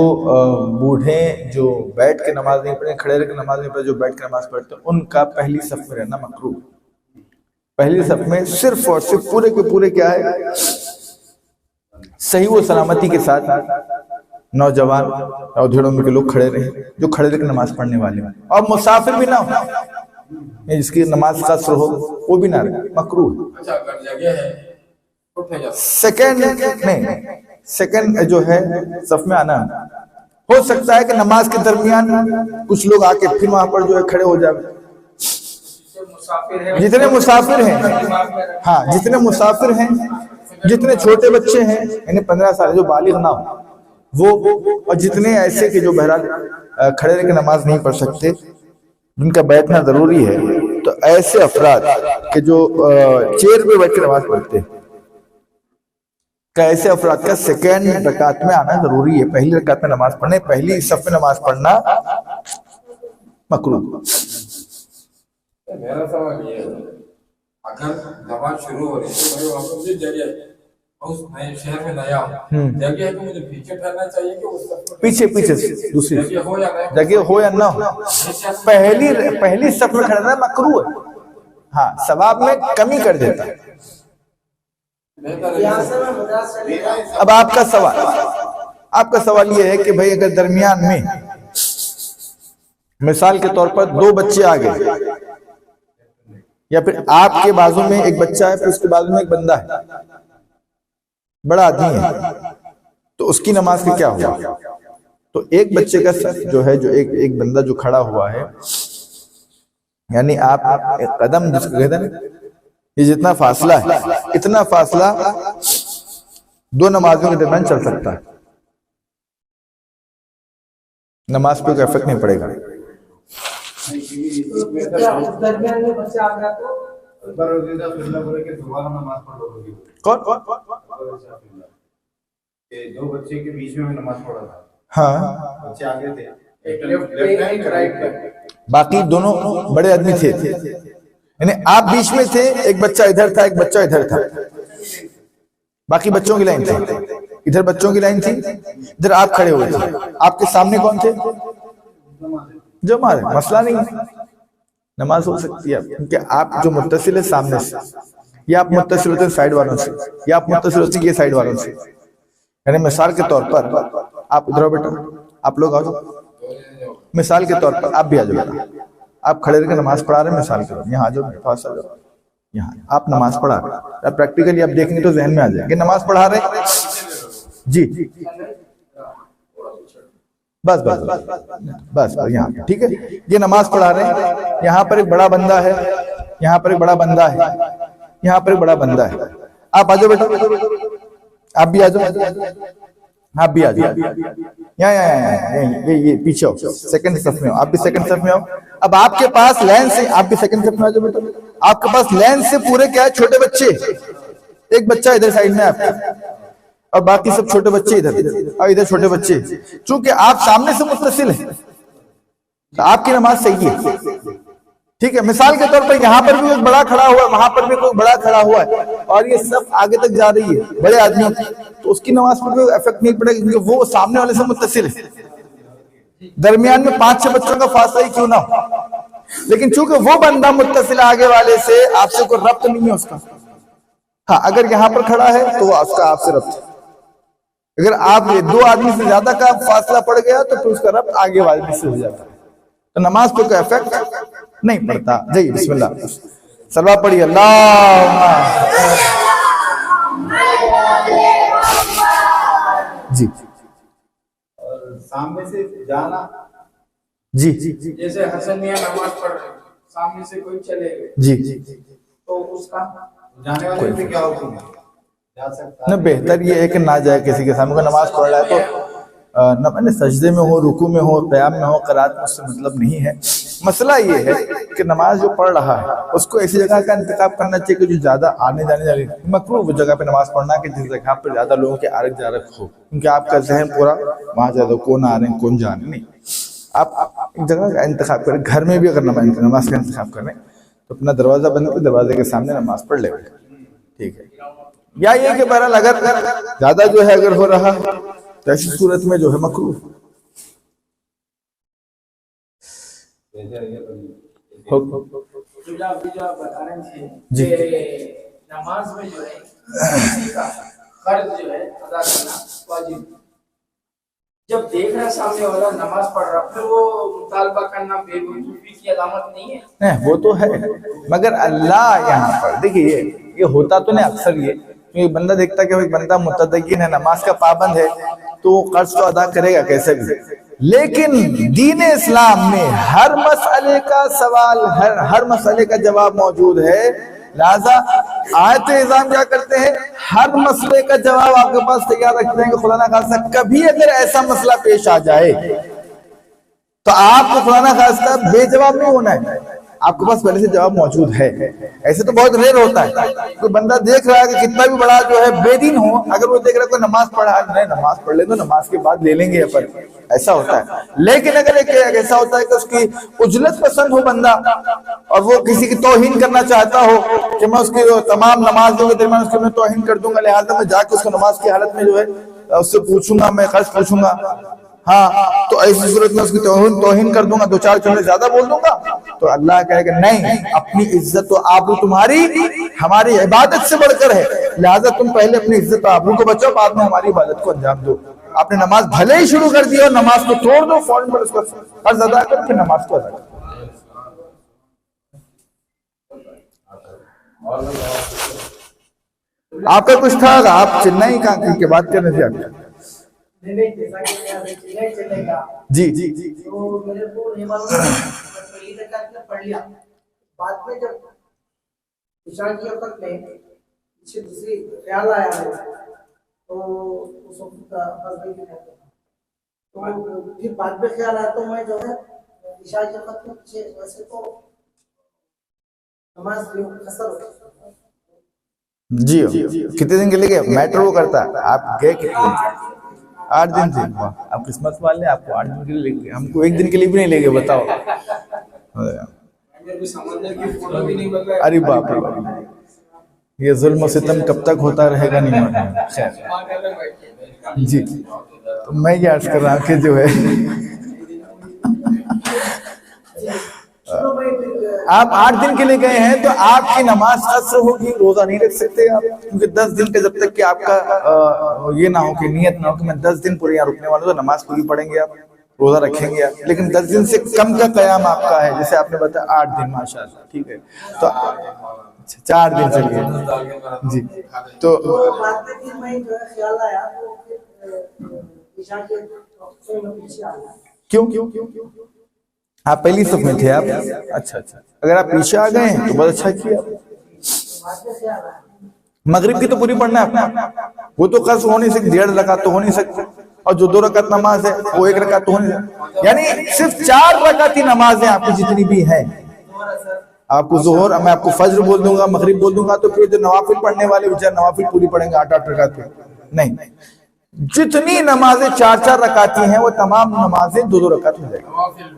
बूढ़े जो बैठ के नमाज नहीं पढ़े, खड़े रह के नमाज नहीं पढ़े, जो बैठ के नमाज पढ़ते उनका पहली सफ में रहना मकरूह। पहली सफ में सिर्फ और सिर्फ पूरे के पूरे क्या है, सही वो सलामती के साथ नौजवान और ढेरों में के लोग खड़े रहे जो खड़े रह के नमाज पढ़ने वाले हैं, और मुसाफिर भी ना हो जिसकी नमाज कसर हो वो भी ना रहे, मकरूह। अच्छा अगर जगह है तो सेकंड जो है सफ में आना हो सकता है कि नमाज के दरमियान कुछ लोग आके फिर वहां पर जो है खड़े हो जाए। जितने मुसाफिर हैं, हाँ जितने मुसाफिर हैं, जितने छोटे बच्चे हैं यानी 15 साल जो बालिग ना हो वो, और जितने ऐसे के जो बहरहाल खड़े रह के नमाज नहीं पढ़ सकते, जिनका बैठना जरूरी है, तो ऐसे अफराद के जो चेयर पे बैठ के नमाज पढ़ते हैं, ऐसे अफराद का सेकेंड रकात में आना जरूरी है। पहली रकात में नमाज पढ़ने, पहली सफ में नमाज पढ़ना मकरूह। मेरा सवाल ये है, अगर नमाज शुरू हो रही है तो वहाँ पर जगह उस नए शहर में नया जगह है तो मुझे पीछे ठहरना चाहिए कि उस पीछे पीछे दूसरी जगह हो या ना हो, पहली सफ में खड़ा मकरूह है, हाँ सवाब में कमी कर देता है। अब आपका सवाल ये है कि भाई अगर दरमियान में मिसाल के तौर पर 2 बच्चे आ गए, या फिर आपके बाजू में एक बच्चा है फिर उसके बाजू में एक बंदा है, बड़ा आदमी है, तो उसकी नमाज का क्या हुआ? तो एक बच्चे का जो है, जो एक बंदा जो खड़ा हुआ है, यानी आप एक कदम जिसको कहते हैं ये जितना फासला है, इतना फासला 2 नमाजों के दरमियान चल सकता है, नमाज पे कोई इफेक्ट नहीं पड़ेगा। कौन कि 2 बच्चे के बीच में मैं नमाज पढ़ा था, हाँ, बच्चे आगे थे, एक लेफ्ट पे एक राइट पे। बाकी दोनों बड़े आदमी थे, यानी आप बीच में थे, एक बच्चा इधर था, एक बच्चा इधर था, बाकी बच्चों की लाइन थी, इधर बच्चों की लाइन थी, इधर आप खड़े हुए थे। आपके सामने कौन थे? जमात, मसला नहीं है, नमाज हो सकती है, क्योंकि आप जो मुत्तसिल है सामने से, या आप मुत्तसिल होते हैं साइड वालों से, या आप मुत्तसिल होते हैं ये साइड वालों से। यानी मिसाल के तौर पर आप इधर आओ बेटा, आप लोग आ जाओ, मिसाल के तौर पर आप भी आ जाओ बेटा, आप खड़े रहकर नमाज पढ़ा रहे हैं, मिसाल के तौर यहाँ आ जाओ, पास आ जाओ, यहाँ आप नमाज पढ़ा रहे हैं, प्रैक्टिकली आप देखेंगे तो जहन में आ जाएगा नमाज पढ़ा रहे जी, बस बस बस बस बस यहाँ, ठीक है, ये नमाज पढ़ा रहे हैं, यहाँ पर एक बड़ा बंदा है, यहाँ पर एक बड़ा बंदा है, यहाँ पर एक बड़ा बंदा है, आप आ जाओ बेटा, आप भी आ जाओ, आप भी आ जाओ, ये पीछे आओ, सेकंड सफ में आओ, आप भी सेकंड सफ में आओ। अब आपके पास लाइन से, आप भी सेकंड सफ में आ जाओ बेटा, आपके पास लाइन से पूरे क्या है, छोटे बच्चे, एक बच्चा इधर साइड में आपके, और बाकी सब छोटे बच्चे इधर, और इधर छोटे बच्चे। चूंकि आप सामने से मुत्तसिल हैं तो आपकी नमाज सही है, ठीक है। मिसाल के तौर पर यहाँ पर भी एक बड़ा खड़ा हुआ है, वहां पर भी कोई बड़ा खड़ा हुआ है, और ये सब आगे तक जा रही है बड़े आदमी, तो उसकी नमाज पर कोई इफेक्ट नहीं पड़ेगा, क्योंकि वो सामने वाले से मुत्तसिल है, दरमियान में 5-6 बच्चों का फासला ही क्यों ना हो, लेकिन चूंकि वो बंदा मुत्तसिल आगे वाले से, आपसे कोई रब्त नहीं है उसका। हाँ, अगर यहाँ पर खड़ा है तो उसका आपसे रब्त, अगर आप 2 आदमी से ज्यादा का फासला पड़ गया तो फिर उसका रब्त आगे वाले से हो जाता है, तो नमाज पे कोई इफेक्ट नहीं पड़ता। जी बिस्मिल्लाह, सलवा पढ़िए, अल्लाह जी। और सामने से जाना जी, जैसे हसन मियां नमाज पढ़ रहे हैं, सामने से कोई चले गए जी, तो उसका जाने वाले पे क्या हुक्म है, जा सकता न बेहतर ये है कि ना जाए, किसी के सामने को नमाज पढ़ रहा है तो न मैंने सजदे में हो, रुकू में हो, क़याम में हो, क़रात में, उससे मतलब नहीं है। मसला ये है कि नमाज जो पढ़ रहा है उसको ऐसी जगह का इंतखाब करना चाहिए कि जो ज्यादा आने जाने वाली, मकरूह वो जगह पे नमाज पढ़ना कि जिस जगह पर ज्यादा लोगों के आरक जारक हो, क्योंकि आपका जहन पूरा वहां ज्यादा कौन आ रहे हैं कौन जा रहे नहीं। आप एक जगह का इंतखाब करें, घर में भी अगर नमाज का इंतखाब करें तो अपना दरवाजा बंद कर दरवाजे के सामने नमाज पढ़ ले, ठीक है। या ये कि बहरहाल अगर ज्यादा जो है अगर हो रहा तो ऐसी सूरत में जो है मकरूह जो आप बता रहे थे जी। कि नमाज में जो है किसी का फर्ज जो है अदा करना वाजिब, जब देख रहा सामने वाला नमाज पढ़ रहा, फिर वो मुतालबा करना बेवकूफी की अलामत नहीं है? वो तो है, मगर अल्लाह यहाँ पर देखिए, ये होता तो नहीं अक्सर, ये क्योंकि बंदा देखता है कि भाई बंदा मुतदय्यिन है, नमाज का पाबंद है, तो कर्ज तो अदा करेगा कैसे भी। लेकिन दीन इस्लाम में हर मसले का सवाल, हर मसले का जवाब मौजूद है, लिहाजा आयत इज़ाम क्या करते हैं, हर मसले का जवाब आपके पास तैयार रखते हैं कि खुदा ना खास्ता कभी अगर ऐसा मसला पेश आ जाए तो आपको खुदा ना खास्ता बेजवाब नहीं होना है, आपके पास पहले से जवाब मौजूद है। ऐसे तो बहुत रेयर होता है, कोई बंदा देख रहा है कि कितना भी बड़ा जो है बेदीन हो, अगर वो देख रहा है कोई नमाज पढ़ा है, नहीं नमाज पढ़ ले तो नमाज के बाद ले लेंगे अपन, ऐसा होता है। लेकिन अगर एक ऐसा होता है कि उसकी उजलत पसंद हो बंदा, और वो किसी की तौहीन करना चाहता हो कि मैं उसकी तमाम नमाजों के दरमियान उसकी मैं तौहीन कर दूंगा, लिहाजा मैं जाके उसको नमाज की हालत में जो है उससे पूछूंगा, मैं कर्ज पूछूंगा, हाँ, तो ऐसी सूरत में उसकी तौहीन कर दूंगा, 2-4 चुने ज्यादा बोल दूंगा, तो अल्लाह कहेगा नहीं, अपनी इज्जत तो आबरू तुम्हारी हमारी इबादत से बढ़कर है, लिहाजा तुम पहले अपनी इज्जत और आबरू को बचाओ, बाद में हमारी इबादत को अंजाम दो। आपने नमाज भले ही शुरू कर दी और नमाज को तोड़ दो, फौरन पर उसको फर्ज अदा करो, फिर नमाज को अदा करो। आपका कुछ था, आप चेन्नई की बात करने थे आप? जी जी जी, तो मेरे को नहीं मालूम, पहली रकात में पढ़ लिया, बाद में जब इशा की वक्त में पीछे दूसरी ख्याल आया है, तो उस वक्त तो फिर बाद में ख्याल आया, तो मैं जो है इशा के वक्त में पीछे, वैसे तो नमाज कसर जी हो। कितने दिन के लिए गए? मैटर वो करता है आप गए कितने दिन? 8 दिन थे। वाह, आप किस्मत वाले, आपको 8 दिन के लिए ले गए, हमको 1 दिन के लिए भी नहीं ले गए, बताओ। मेरे को समंदर की फोटो भी नहीं बदला। अरे बाप रे बाप, ये जुल्म सितम कब तक होता रहेगा नहीं मालूम। खैर जी, तो मैं ये अर्ज कर रहा हूँ कि जो है तो भाई फिर आप 8 दिन के लिए गए हैं तो आपकी नमाज कसर होगी, रोजा नहीं रख सकते आप, क्योंकि 10 दिन के जब तक कि आपका ये ना हो कि नियत ना हो कि मैं 10 दिन पूरे यहाँ रुकने वाला हूँ, तो नमाज पूरी पढ़ेंगे आप, रोजा रखेंगे आप। लेकिन 10 दिन से कम का कयाम आपका है, जैसे आपने बताया 8 दिन, माशाल्लाह, ठीक है। तो 4 दिन चलिए जी। तो बाद में फिर मैं जो है ख्याल आया तो फिर ईशा के वक्त में पीछे आ गया। क्यों आप पहली सफ में थे आप? अच्छा, अगर आप पीछे आ गए हैं तो बहुत अच्छा किया। बाद में ख्याल आया मगरिब की तो पूरी पढ़ना है अपना, वो तो कसर हो नहीं सकती, 1.5 रकात तो हो नहीं सकती, और जो 2 रकात नमाज है वो 1 रकात तो हो नहीं सकती, यानी सिर्फ 4 रकात ही नमाज है आपको जितनी भी है। आपको जोहर, मैं आपको फज्र बोल दूंगा, मगरिब बोल दूंगा, तो फिर जो नवाफिल पढ़ने वाले बेचारे नवाफिल पूरी पढ़ेंगे 8-8 रकात नहीं, जितनी नमाजें 4-4 रकाती हैं वो तमाम नमाजें 2-2 रकात हो जाएगी,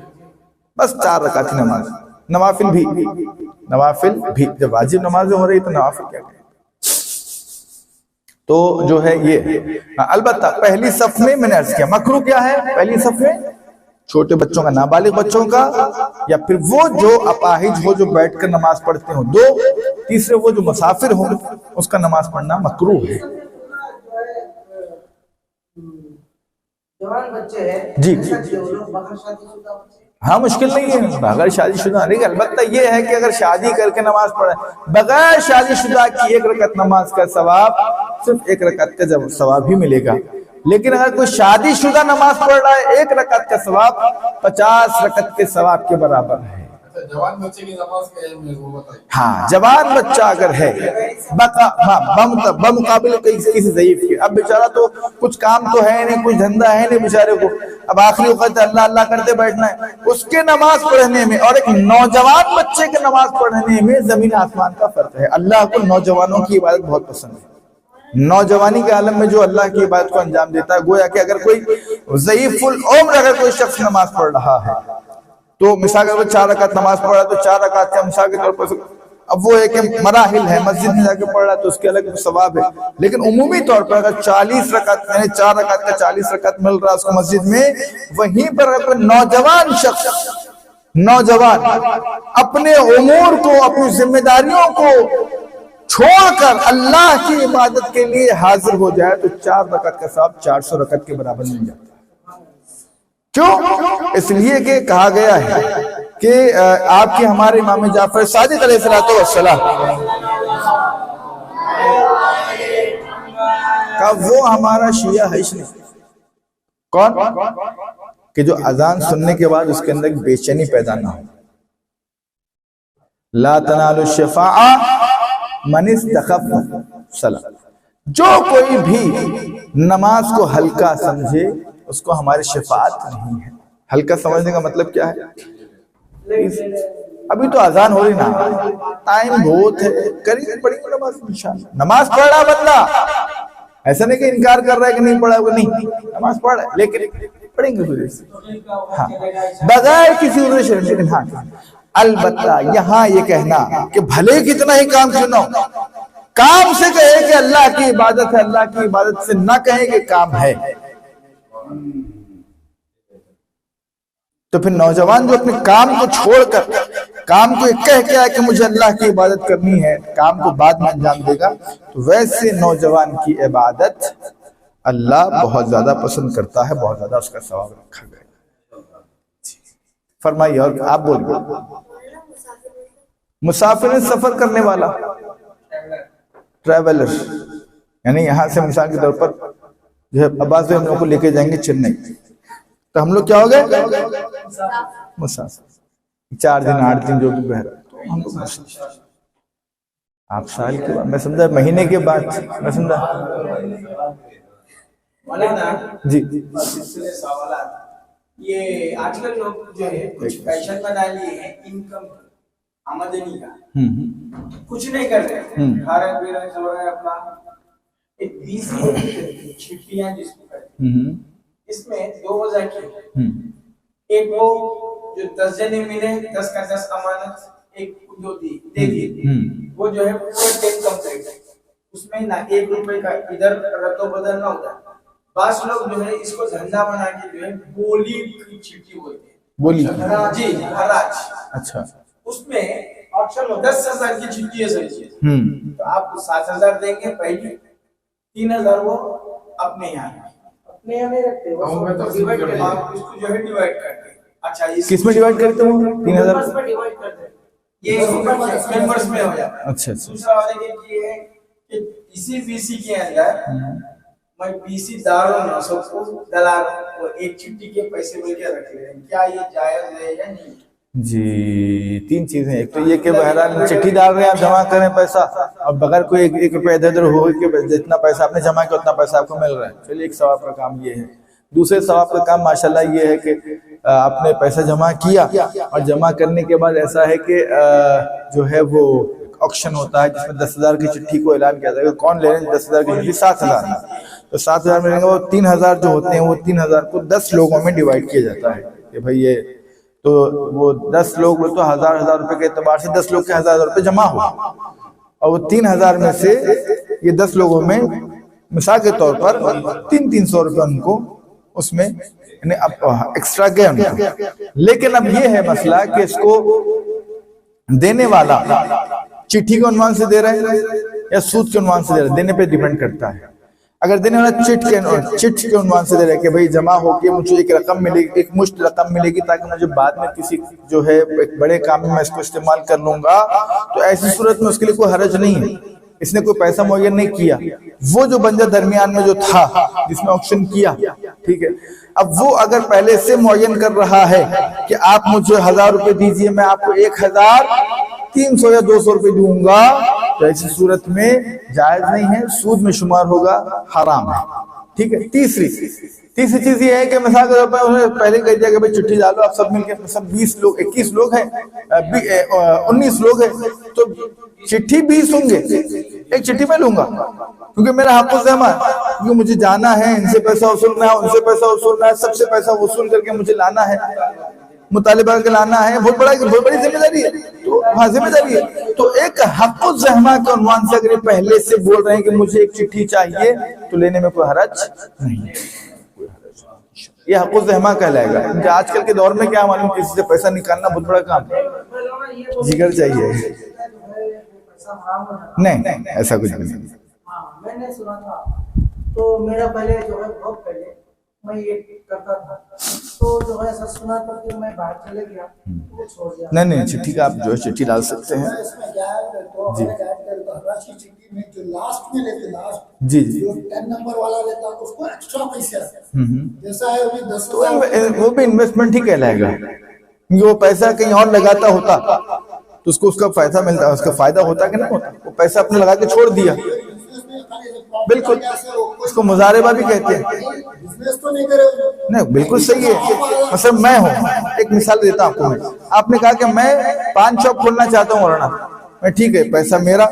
बस 4 रकात की नमाज। नवाफिल भी जब वाजिब नमाजें हो रही तो नवाफिल क्या करें? तो जो है ये अलबत्ता पहली सफ में मैंने अर्ज किया मकरू क्या है, पहली सफ में छोटे बच्चों का, नाबालिग बच्चों का, या फिर वो जो अपाहिज हो जो बैठकर नमाज पढ़ते हो, 2, तीसरे वो जो मुसाफिर हो उसका नमाज पढ़ना मकरू है। जवान बच्चे हैं जी। जो लोग बगैर शादीशुदा बच्चे, हाँ, मुश्किल नहीं है बगैर शादीशुदा नहीं, अलबत्ता ये है कि अगर शादी करके नमाज पढ़े, बगैर शादीशुदा की 1 रकात नमाज का सवाब सिर्फ 1 रकात का जब सवाब ही मिलेगा। लेकिन अगर कोई शादीशुदा नमाज पढ़ रहा है 1 रकात का सवाब 50 रकात के सवाब के बराबर है। जवान बच्चे की नमाज क्या है मेरे को बताइए। हाँ, जवान बच्चा अगर है बमुकाबिल किसी ज़ईफ के, अब बेचारा तो कुछ काम तो है नहीं, कुछ धंधा है नहीं बेचारे को, अब आखिरी वक्त अल्लाह अल्लाह करते बैठना है, उसके नमाज पढ़ने में और एक नौजवान बच्चे के नमाज पढ़ने में जमीन आसमान का फर्क है। अल्लाह को नौजवानों की इबादत बहुत पसंद है, नौजवानी के आलम में जो अल्लाह की इबादत को अंजाम देता है, गोया कि अगर कोई ज़ईफुल उम्र अगर कोई शख्स नमाज पढ़ रहा है तो मिसाल अगर 4 रकात नमाज पढ़ रहा है तो 4 रकात का मिसाल के तौर पर, अब वो एक मराहिल है, मस्जिद में जाके पढ़ रहा है तो उसके अलग सवाब है। लेकिन उमूमी तौर पर अगर 40 रकात यानी 4 रकात का 40 रकात मिल रहा है उसको मस्जिद में, वहीं पर अगर नौजवान शख्स, नौजवान अपने उमूर को, अपनी जिम्मेदारियों को छोड़कर अल्लाह की इबादत के लिए हाजिर हो जाए तो 4 रकात का सवाब 400 रकात के बराबर मिल जाता है। क्यों? इसलिए कि कहा गया है कि आपके हमारे इमाम जाफर सादिक अलैहिस्सलाम का वो हमारा शिया है नहीं। कौन? कि जो अजान सुनने के बाद उसके अंदर बेचैनी पैदा ना हो। ला तनालु शफाआ मन इस्तखफ सलाह, जो कोई भी नमाज को हल्का समझे उसको हमारी शफाअत नहीं है। हल्का समझने का मतलब क्या है? अभी तो अजान हो रही ना, टाइम बहुत है, करेंगे पढ़ेंगे नमाज इंशाअल्लाह। नमाज पढ़ रहा बंदा, ऐसा नहीं कि इनकार कर रहा है कि नहीं पढ़ा हुआ, नहीं, नमाज पढ़ रहा है लेकिन पढ़ेंगे फिर, हाँ, बगैर किसी उद्र शर्म। लेकिन हाँ, अलबत्ता यहाँ ये कहना कि भले कितना ही काम क्यों ना हो, काम से कहे कि अल्लाह की इबादत है, अल्लाह की इबादत से ना कहे कि काम है, तो फिर नौजवान जो अपने काम को छोड़कर काम को कह के आए कि मुझे अल्लाह की इबादत करनी है, काम को बाद में अंजाम देगा, तो वैसे नौजवान की इबादत अल्लाह बहुत ज्यादा पसंद करता है, बहुत ज्यादा उसका सवाब रखा गया। फरमाइए, और आप बोलिए। मुसाफिर सफर करने वाला, ट्रैवलर, यानी यहाँ से मिसाल के तौर पर जो है अब्बास भाई हम लोग को लेके जाएंगे चेन्नई, तो हम लोग क्या हो गए? मुसाफिर। 4 दिन 8 दिन जो भी बहरा, तो हम लोग आप साल के बाद, मैं समझा महीने के बाद, मैं समझा जी। ये आजकल लोग जो है कुछ फैशन बना लिए हैं इनकम, आमदनी का हम्म कुछ नहीं कर रहे, खा रहे पी रहे चल रहे हैं अपना। एक बीसी चिट्ठियां जिसको कहते हैं, हम्म इसमें 2 वजह की है। हम्म एक वो जो 10 जने मिले 10 का 10 अमानत एक जो दे दी, वो जो है पूरा 10 कंप्लीट है, उसमें ना 1 रुपए का इधर रद्दो बदल ना होता। बास लोग जो है इसको धंधा बना के जो है बोली की चिट्ठी बोलते हैं, बोली जी हराज। अच्छा उसमें ऑप्शन 10,000 की चिट्ठी है सही चीज, तो आप 7,000 देंगे पहली, 3,000 वो अपने यहाँ अपने यहाँ नहीं रखते, वो डिवाइड करते हैं। आप इसको जो है डिवाइड करते हैं। अच्छा किसमें डिवाइड करते हो? 3,000 मेंबर्स में डिवाइड करते हैं। ये मेंबर्स में हो जाता है। अच्छा अच्छा दूसरा वाले ये है कि इसी बीसी के अंदर मैं बीसी दारों ना सबको दलाल वो एक चिट्ठी के पैसे मिल के रख ले रहे हैं, क्या ये जायज है या नहीं? जी, 3 चीजें। एक तो ये कि बहरहाल चिट्ठी डाल रहे हैं आप, जमा करें पैसा, और बगैर कोई एक रुपया इधर उधर हो कि जितना पैसा आपने जमा किया उतना पैसा आपको मिल रहा है। चलिए, एक सवाब का काम ये है। दूसरे सवाब का काम माशाल्लाह ये है कि आपने पैसा जमा किया, और जमा करने के बाद ऐसा है कि जो है वो ऑक्शन होता है जिसमें 10,000 की चिट्ठी को ऐलान किया जाएगा, कौन ले रहे हैं 10,000 की चिट्ठी, 7,000। तो 7,000 मिलेंगे, वो 3,000 जो होते हैं वो 3,000 को 10 लोगों में डिवाइड किया जाता है कि भाई ये तो वो 10 लोग तो 1,000 रुपए के एतबार से 10 लोग के 1,000 रुपए जमा हो, और वो 3,000 में से ये 10 लोगों में मिसाल के तौर पर 300 रुपए उनको उसमें एक्स्ट्रा गए उनको। लेकिन अब ये है मसला कि इसको देने वाला चिट्ठी के उन्वान से दे रहा है या सूद के उन्वान से दे रहा है, देने पे डिपेंड करता है। अगर देने वाला चिट के उन्वान से दे रहा है कि भाई जमा होके मुझे एक रकम मिलेगी, एक मुश्त रकम मिलेगी ताकि मुझे बाद में किसी जो है एक बड़े काम में मैं इसको इस्तेमाल कर लूंगा, तो ऐसी सूरत में उसके लिए कोई हरज नहीं है, इसने कोई पैसा मुहैया नहीं किया। वो जो बंदा दरमियान में जो था जिसने ऑक्शन किया, ठीक है, अब वो अगर पहले से मुअय्यन कर रहा है कि आप मुझे 1,000 रुपए दीजिए, मैं आपको 1,300 या 200 रुपए दूंगा, तो ऐसी सूरत में जायज नहीं है, सूद में शुमार होगा, हराम है। ठीक है। तीसरी चीज ये है कि मिसाल के तौर पर उन्होंने पहले कह दिया कि भाई चिट्ठी डालो, आप सब मिलकर सब 20 लोग 21 लोग हैं, 19 लोग हैं, तो चिट्ठी 20 होंगे, एक चिट्ठी में लूंगा क्योंकि मेरा हक़-उज़-ज़मा, क्योंकि मुझे जाना है, इनसे पैसा वसूलना है, उनसे पैसा वसूलना है, सबसे पैसा वसूल करके मुझे लाना है, मुतालिबा के लाना है, बहुत बड़ी जिम्मेदारी है। तो हाँ, जिम्मेदारी है। तो एक हक़-उज़-ज़मा के उन्वान से अगर पहले से बोल रहे हैं कि मुझे एक चिट्ठी चाहिए, तो लेने में कोई हरज नहीं है, ये हक़-उज़-ज़मा कहलाएगा। क्योंकि आजकल के दौर में क्या मालूम, किसी से पैसा निकालना बहुत बड़ा काम है, जिगर चाहिए। नहीं, ऐसा कुछ नहीं। हाँ, मैंने सुना था, तो मेरा पहले जो है बहुत पहले मैं ये करता था, तो जो है ऐसा सुना था कि मैं बाहर चले गया तो छोड़ दिया। नहीं, चिट्ठी का आप जो है चिट्ठी डाल सकते हैं। इसमें क्या है तो जी। राशि चिट्ठी में जो लास्ट में लेते, लास्ट जी जो 10 नंबर वाला लेता है उसको एक्स्ट्रा पैसे आते हैं। जैसा है अभी 10,000 तो वो भी इन्वेस्टमेंट ही कहलाएगा, क्योंकि वो पैसा कहीं और लगाता होता तो उसको उसका फायदा मिलता, उसका फायदा होता कि नहीं होता, वो पैसा अपने लगा के छोड़ दिया। बिल्कुल, उसको मुजारेबा भी कहते हैं। बिजनेस तो नहीं करे, नहीं, बिल्कुल सही है। मतलब मैं हूँ, एक मिसाल देता हूँ आपको मैं, आपने कहा कि मैं पान शॉप खोलना चाहता हूँ मौलाना, मैं ठीक है, पैसा मेरा,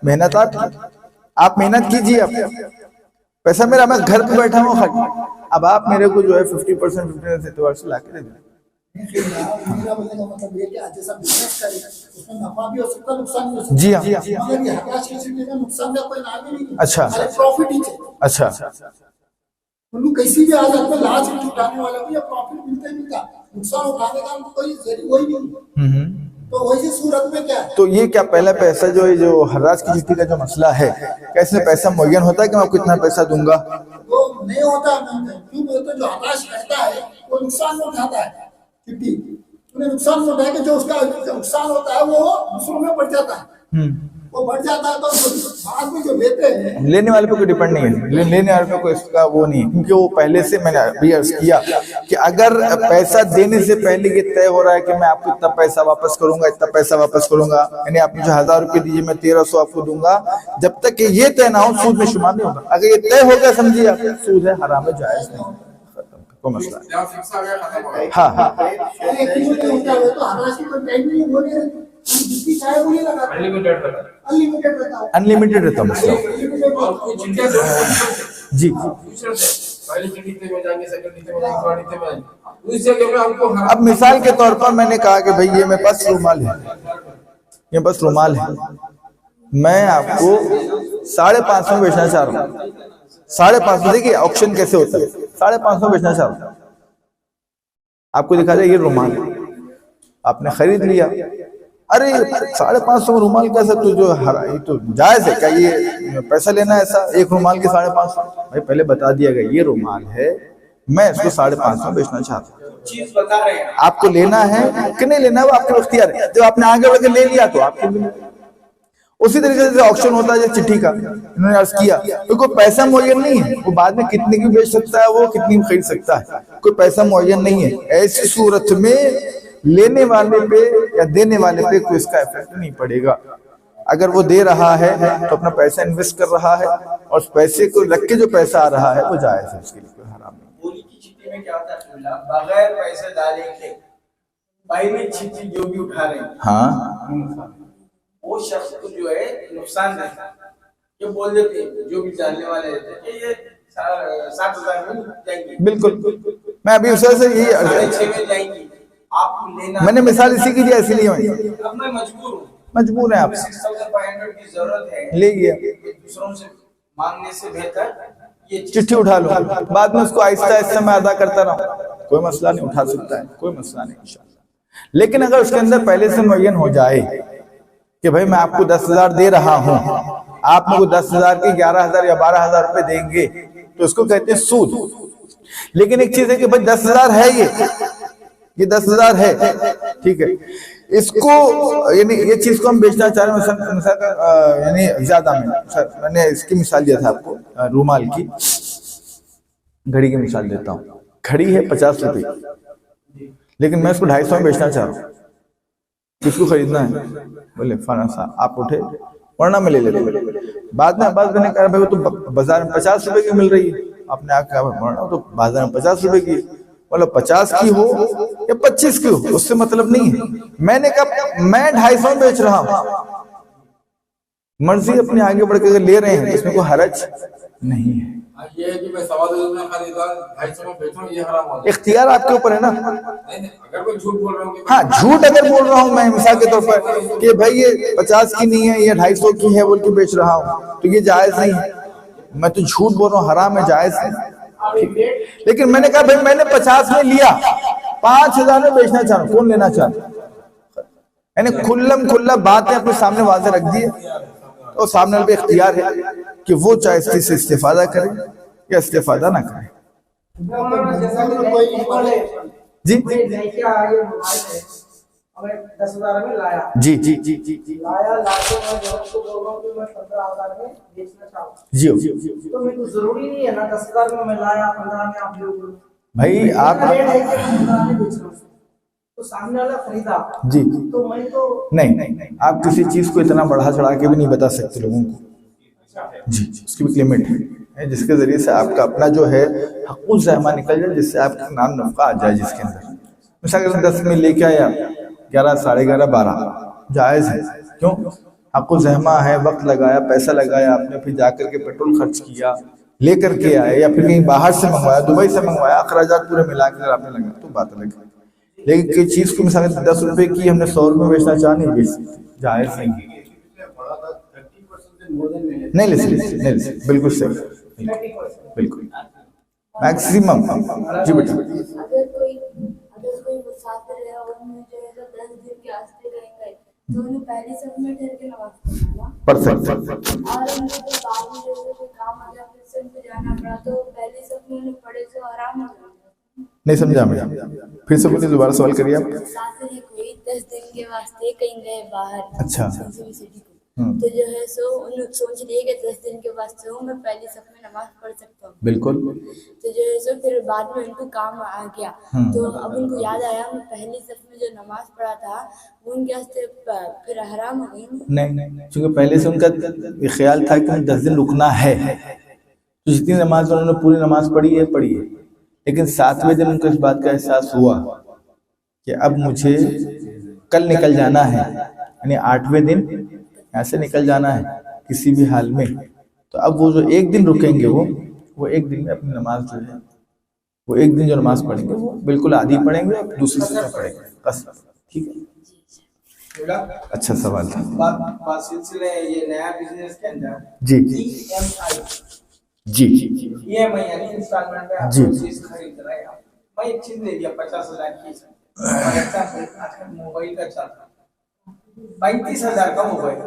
मेहनत आप मेहनत कीजिए, आप पैसा मेरा, मैं घर पे बैठा हूँ खाली, अब आप मेरे को जो है 50% एतबार से ला के दे दें। मेरा बोलने का मतलब ये कि जैसा बिजनेस करे उसमें नफा भी हो सकता है, नुकसान भी हो सकता है। जी हाँ। मगर ये हताश की चिट्ठी का नुकसान का कोई नाम ही नहीं। अच्छा। प्रॉफिट ही चाहिए। अच्छा, उनको किसी भी हालत में लास्ट में उठाने वाला को या प्रॉफिट मिलता ही मिलता, नुकसान उठाने का कोई जरिया वही नहीं। तो वैसी सूरत में क्या है? तो ये क्या पहला पैसा जो है, जो हर्राज की चिट्ठी का जो मसला है, कैसे पैसा मुअय्यन होता है कि मैं आपको इतना पैसा दूंगा? वो नहीं होता, क्यों बोलते, जो हताश करता है वो नुकसान में उठाता है चिट्ठी, उन्हें नुकसान में उठाया कि जो उसका नुकसान होता है वो दूसरों में बढ़ जाता है, वो बढ़ जाता है, तो बाद में जो लेते हैं, लेने वाले पे कोई डिपेंड नहीं है, लेने वाले पे कोई इसका वो नहीं है, क्योंकि वो पहले से मैंने अभी अर्ज किया कि अगर पैसा देने से पहले ये तय हो रहा है कि मैं आपको इतना पैसा वापस करूंगा, इतना पैसा वापस करूंगा, यानी आप मुझे 1,000 रुपए दीजिए, मैं 1,300 आपको दूंगा, जब तक कि ये तय ना हो सूद में शुमार नहीं होगा। अगर ये तय हो गया, समझिए आप, सूद है, हराम है, जायज नहीं, कोई मसला नहीं। हाँ, तो हताश की कोई टाइम नहीं बोले, जितनी चाहे वो नहीं लगाते, अनलिमिटेड रहता है। अनलिमिटेड रहता है। अनलिमिटेड रहता मसला। और कुछ चिट्ठियां जो है जी दूसरे से पहले चिट्ठी में जाएंगे, सेकंड चिट्ठी में जाएंगे, थर्ड चिट्ठी में जाएंगे, उस जगह में हमको अब मिसाल के तौर पर मैंने कहा कि भाई ये मेरे पास रुमाल है, ये बस रुमाल है, मैं आपको 550 में बेचना चाह रहा हूँ। 550, देखिए ऑक्शन कैसे होता है, 550 में बेचना चाह रहा हूँ, आपको दिखा जाए ये रुमाल है, आपने खरीद लिया। अरे 550 में रुमाल कैसे, तो जो ये तो जायज है क्या, ये पैसा लेना है ऐसा एक रुमाल के 550? भाई पहले बता दिया गया ये रुमाल है, मैं इसको 550 में बेचना चाहता हूँ, चीज बता रहे हैं। आपको लेना है कि नहीं लेना है वो आपके इख्तियार है। जब आपने आगे बढ़ के ले लिया तो आपको भी। उसी तरीके से ऑक्शन होता है चिट्ठी का, इन्होंने अर्ज किया तो कोई पैसा मुअय्यन नहीं है, वो बाद में कितने की बेच सकता है, वो कितनी में खरीद सकता है, कोई पैसा मुअय्यन नहीं है। ऐसी सूरत में लेने वाले पे या देने वाले पे कोई इसका इफेक्ट नहीं पड़ेगा। अगर वो दे रहा है तो अपना पैसा इन्वेस्ट कर रहा है और उस पैसे को रख के जो पैसा आ रहा है वो जायज है, उसके लिए कोई हराम नहीं। बोली की चिट्ठी में क्या होता है, बगैर पैसे डाले के भाई में चिट्ठी जो भी उठा रहे हैं, हाँ वो शख्स को जो है नुकसान रहता है। ये बोल देते जो भी जानने वाले रहते हैं कि ये 7,000 में जाएंगे, बिल्कुल। मैं अभी उस से यही 6.5 में जाएंगी, आपको लेना। मैंने मिसाल इसी की दिया, इसीलिए अब मैं मजबूर हूँ, मजबूर है आप 6,500 की जरूरत है, ले गया, दूसरों से मांगने से बेहतर ये चिट्ठी उठा लो, बाद में उसको आहिस्ता आहिस्ता मैं अदा करता रहूं, कोई मसला नहीं, उठा सकता है, कोई मसला नहीं इंशाल्लाह। लेकिन अगर उसके अंदर पहले से मुअय्यन हो जाए कि भाई मैं आपको 10,000 दे रहा हूं, आप मेरे को 10,000 के 11,000 या 12,000 रुपए देंगे, तो उसको कहते हैं सूद। लेकिन एक चीज है कि भाई 10,000 है, ये 10,000 है, ठीक है, इसको यानी ये चीज को हम बेचना चाह रहे हैं यानी ज्यादा में, मैंने इसकी मिसाल दिया था आपको रूमाल की, घड़ी की मिसाल देता हूँ। घड़ी है 50 रुपए, लेकिन मैं इसको 250 में बेचना चाह रहा हूँ, किसको खरीदना है? बोले फलाना साहब, आप उठे, वरना मैं ले लेता। बाद में मैंने कहा भाई वो तो बाजार में 50 रुपए की मिल रही है, आपने आके कहा वरना तो बाजार में 50 रुपए की, मतलब 50 की हो या 25 की हो उससे मतलब नहीं है। मैंने कहा मैं 250 में बेच रहा हूं, मर्जी अपने आगे बढ़ के अगर ले रहे हैं इसमें कोई हरज नहीं है। ये है कि मैं 2.25 में खरीदा, 250 में बेचूं, ये हराम हो जाए। इख्तियार आपके ऊपर है ना। नहीं, अगर मैं झूठ बोल रहा हूँ, हाँ, झूठ अगर बोल रहा हूँ मैं मिसाल के तौर पर कि भाई ये 50 की नहीं है, ये 250 की है बोल के बेच रहा हूँ, तो ये जायज नहीं है, मैं तो झूठ बोल रहा हूँ, हराम है, जायज है। लेकिन मैंने कहा भाई मैंने 50 में लिया, 5,000 में बेचना चाह रहा हूँ, कौन लेना चाहता? यानी खुल्लम खुल्ला बातें अपने सामने वाज़े रख दी, तो सामने वाले पे इख्तियार है कि वो चाहे इससे इस्तेफादा करे या इस्तेफादा ना करे। जी हमें 10,000 में लाया, जी जी जी जी जी लाया, लाके मैं जब उसको बोल रहा हूँ कि मैं 15,000 में बेचना चाहूँ, जी तो मेरे को जरूरी नहीं है ना 10,000 में मैं लाया, 15 में आप लोग भाई आप 15 में बेच रहा हूँ, तो सामने वाला खरीदा जी तो मैं तो नहीं, आप किसी चीज को इतना बढ़ा चढ़ा के भी नहीं बता सकते लोगों को। जी, उसकी भी लिमिट है जिसके जरिए से आपका अपना जो है हक़ुल ज़हमा निकल जाए, जिससे आपका नाम नफ़ा आ जाए जिसके अंदर। मिसाल अगर 10 में लेके आया, 11, 11:30, 12 जायज़ है, क्यों? हक़ुल ज़हमा है, वक्त लगाया, पैसा लगाया आपने, फिर जाकर के पेट्रोल खर्च किया, लेकर के आए, या फिर कहीं बाहर से मंगवाया, दुबई से मंगवाया, अखराजात पूरे मिला कर आपने लगा, तो बात अलग है। लेकिन किसी चीज़ को मिसाल 10 रुपए की हमने 100 रुपये बेचना चाह नहीं बेच सकते, जायज़ नहीं, नहीं ले सकते, बिल्कुल सही, बिल्कुल मैक्सिमम। जी बेटा, अगर कोई मुसाफिर है और उन्हें जो है 10 दिन के रास्ते रहेंगे तो उन्हें पहले सब में ठहर के नमाज पढ़ना, परफेक्ट। और उनको तो बाद में जैसे कोई काम आ गया फिर से उनको जाना पड़ा तो पहले सब में उन्हें पढ़े तो आराम हो जाता। नहीं समझा मैं, फिर से बोलिए, दोबारा सवाल करिए आप। मुसाफिर है कोई 10 दिन के वास्ते कहीं गए बाहर, अच्छा। सिटी को, तो जो है सो उन्हें सोच लिए कि 10 दिन के वास्ते हूँ मैं पहले सब में नमाज पढ़ सकता हूँ, बिल्कुल। तो जो है सो फिर बाद में उनको काम आ गया, तो अब उनको याद आया मैं पहले सब में जो नमाज पढ़ा था वो उनके वास्ते फिर हराम हो गई। नहीं, क्योंकि पहले से उनका ये ख्याल था कि 10 दिन रुकना है, तो जितनी नमाज उन्होंने पूरी नमाज पढ़ी है, लेकिन 7वें दिन उनको इस बात का एहसास हुआ कि अब मुझे कल निकल जाना है, यानी 8वें दिन यहाँ से निकल जाना है किसी भी हाल में। तो अब वो जो एक दिन रुकेंगे वो एक दिन में अपनी नमाज जो है वो एक दिन जो नमाज पढ़ेंगे वो बिल्कुल आधी पढ़ेंगे और दूसरी सुबह पढ़ेंगे बस। ठीक है, अच्छा सवाल था। सिलसिले ये नया बिजनेस के अंदर जी जी EMI यानी इंस्टॉलमेंट पे आप जी। चीज खरीद रहे हैं। मैं एक चीज ले लिया 50,000 की, और आजकल मोबाइल का चल रहा 35,000 का मोबाइल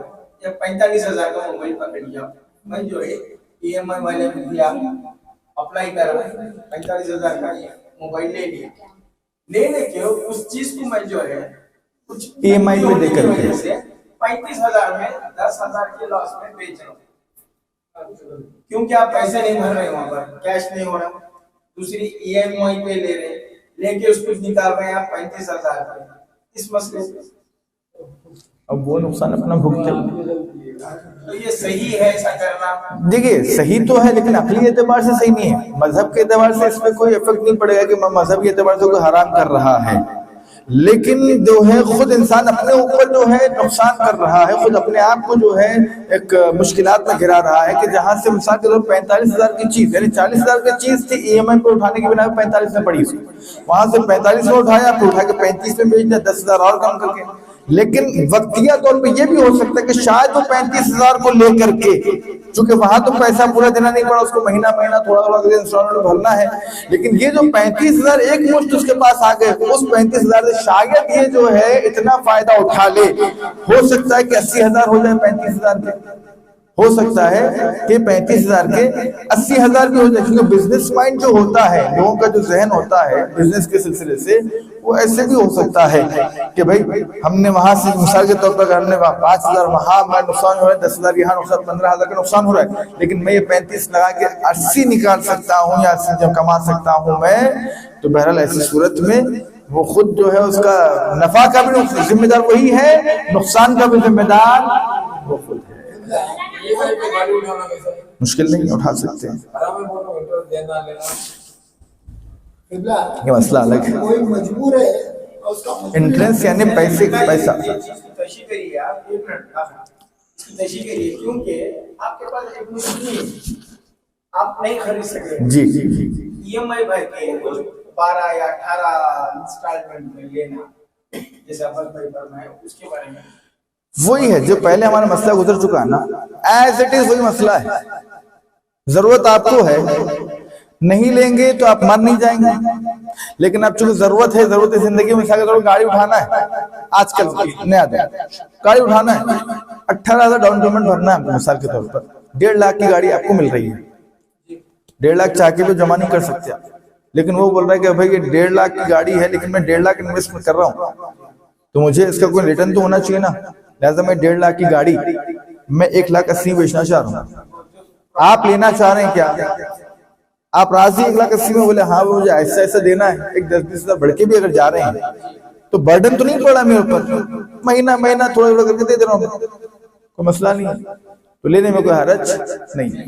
या 45,000 का मोबाइल पकड़ लिया, मैं जो है EMI वाले में दिया, अप्लाई करा, 45,000 का मोबाइल ले लिया। लेने के उस चीज को मैं जो है कुछ EMI पे दे करके 35,000 में 10,000 के लॉस में बेच रहा हूँ, क्योंकि आप पैसे नहीं भर रहे, वहां पर कैश नहीं हो रहा। दूसरी EMI पे ले रहे, लेके उसको निकाल रहे हैं आप 35,000 पे। इस मसले से अब वो नुकसान अपना भुगते। तो ये सही है ऐसा करना? देखिए सही तो है, लेकिन अकली एतबार से सही नहीं है। मजहब के एतबार से इसमें कोई इफेक्ट नहीं पड़ेगा कि मजहब के एतबार से कोई हराम कर रहा है, लेकिन जो है खुद इंसान अपने ऊपर जो है नुकसान कर रहा है, खुद अपने आप को जो है एक मुश्किलात में गिरा रहा है कि जहां से मिसाल के तौर 45,000 की चीज यानी 40,000 की चीज थी, EMI पे उठाने की बिना 45 में पड़ी, वहां से 45 में उठाया, फिर उठा के 35 में बेच दिया, 10,000 और कम करके। लेकिन वक्तिया तौर पे ये भी हो सकता है कि शायद वो 35,000 को लेकर के, चूंकि वहां तो पैसा पूरा देना नहीं पड़ा, उसको महीना महीना थोड़ा थोड़ा इंस्टॉलमेंट भरना है, लेकिन ये जो 35,000 एक मुश्त उसके पास आ गए, उस 35,000 से शायद ये जो है इतना फायदा उठा ले। हो सकता है कि 80,000 हो जाए 35,000 के, हो सकता है कि 35,000 के 80,000 भी हो जाए, क्योंकि बिजनेस माइंड जो होता है, लोगों का जो जहन होता है बिजनेस के सिलसिले से, वो ऐसे भी हो सकता है कि भाई हमने वहां से मिसाल के तौर पर हमने 5,000 वहां नुकसान हो रहा है, 10,000 यहाँ नुकसान, 15,000 का नुकसान हो रहा है, लेकिन मैं ये 35 लगा के 80 निकाल सकता हूँ या 80 जब कमा सकता हूँ मैं, तो बहरहाल ऐसी सूरत में वो खुद जो है उसका नफा का भी जिम्मेदार वही है, नुकसान का भी जिम्मेदार वो खुद है। मुश्किल नहीं उठा सकते हैं, ये मसला अलग है। कोई मजबूर है और उसका इंट्रेंस यानी पैसे पैसा तशी करिए आप, 1 मिनट इसकी तशी करिए, क्योंकि आपके पास एक मशीन है, आप नहीं खरीद सकते। जी जी EMI भर के कुछ 12 या 18 इंस्टॉलमेंट में लेना, जैसे अपन पेपर में है, उसके बारे में वही है जो पहले हमारा मसला गुजर चुका है ना, एज इट इज वही मसला है। जरूरत आपको है, नहीं लेंगे तो आप मर नहीं जाएंगे, लेकिन अब चूंकि जरूरत है जिंदगी में, गाड़ी उठाना है, आजकल नया गाड़ी उठाना है, 18,000 डाउन पेमेंट भरना है मिसाल के तौर पर, 1.5 लाख की गाड़ी आपको मिल रही है, 1.5 लाख चाह के भी जमा नहीं कर सकते आप, लेकिन वो बोल रहा है कि भाई ये 1.5 लाख की गाड़ी है, लेकिन मैं 1.5 लाख इन्वेस्ट कर रहा हूँ, तो मुझे इसका कोई रिटर्न तो होना चाहिए ना, लिहाजा मैं 1.5 लाख की गाड़ी मैं 1,80,000 बेचना चाह रहा हूँ। आप लेना चाह रहे हैं क्या? आप राजी 1,80,000 में? बोले हाँ मुझे ऐसा ऐसा देना है, एक 10-20,000 बढ़ के भी अगर जा रहे हैं तो बर्डन तो नहीं पड़ा मेरे ऊपर, महीना महीना थोड़ा थोड़ा करके दे रहा हूँ, कोई मसला नहीं है, तो लेने में कोई हरज नहीं है।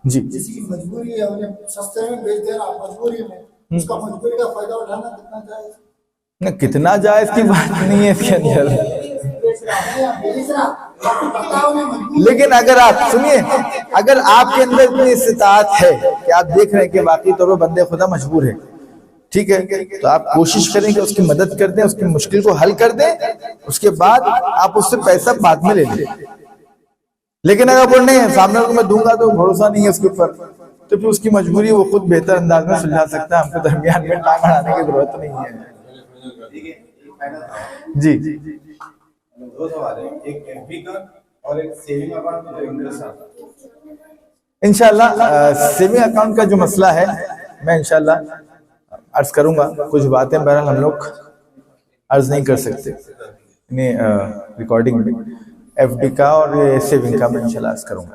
जी जिसकी मजबूरी है उन्हें सस्ते में बेच देना, मजबूरी में उसका मजबूरी का फायदा उठाना कितना जायज? न कितना जायज की बात नहीं है इसके अंदर, लेकिन अगर आप सुनिए, अगर आपके अंदर इतनी इस्तिताअत है कि आप देख रहे हैं कि वाकई तौर पर बंदे खुदा मजबूर है, ठीक है, तो आप कोशिश करें कि उसकी मदद कर दें, उसकी मुश्किल को हल कर दें, उसके बाद आप उससे पैसा बाद में ले लें। लेकिन अगर बोल नहीं है सामने को मैं दूंगा तो भरोसा नहीं है उसके ऊपर, तो फिर उसकी मजबूरी वो खुद बेहतर अंदाज में सुलझा सकता है, हमको दरमियान में टांग अड़ाने की जरूरत नहीं है। जी दो सवाल है, एक एफडी का और एक सेविंग अकाउंट में जो इंटरेस्ट आता है। इंशाल्लाह सेविंग अकाउंट का जो मसला है मैं इंशाल्लाह अर्ज करूंगा, कुछ बातें बहरहाल हम लोग अर्ज नहीं कर सकते रिकॉर्डिंग में, एफडी का और सेविंग का मैं इंशाल्लाह अर्ज करूंगा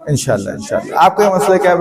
इंशाल्लाह। आपका मसला क्या है?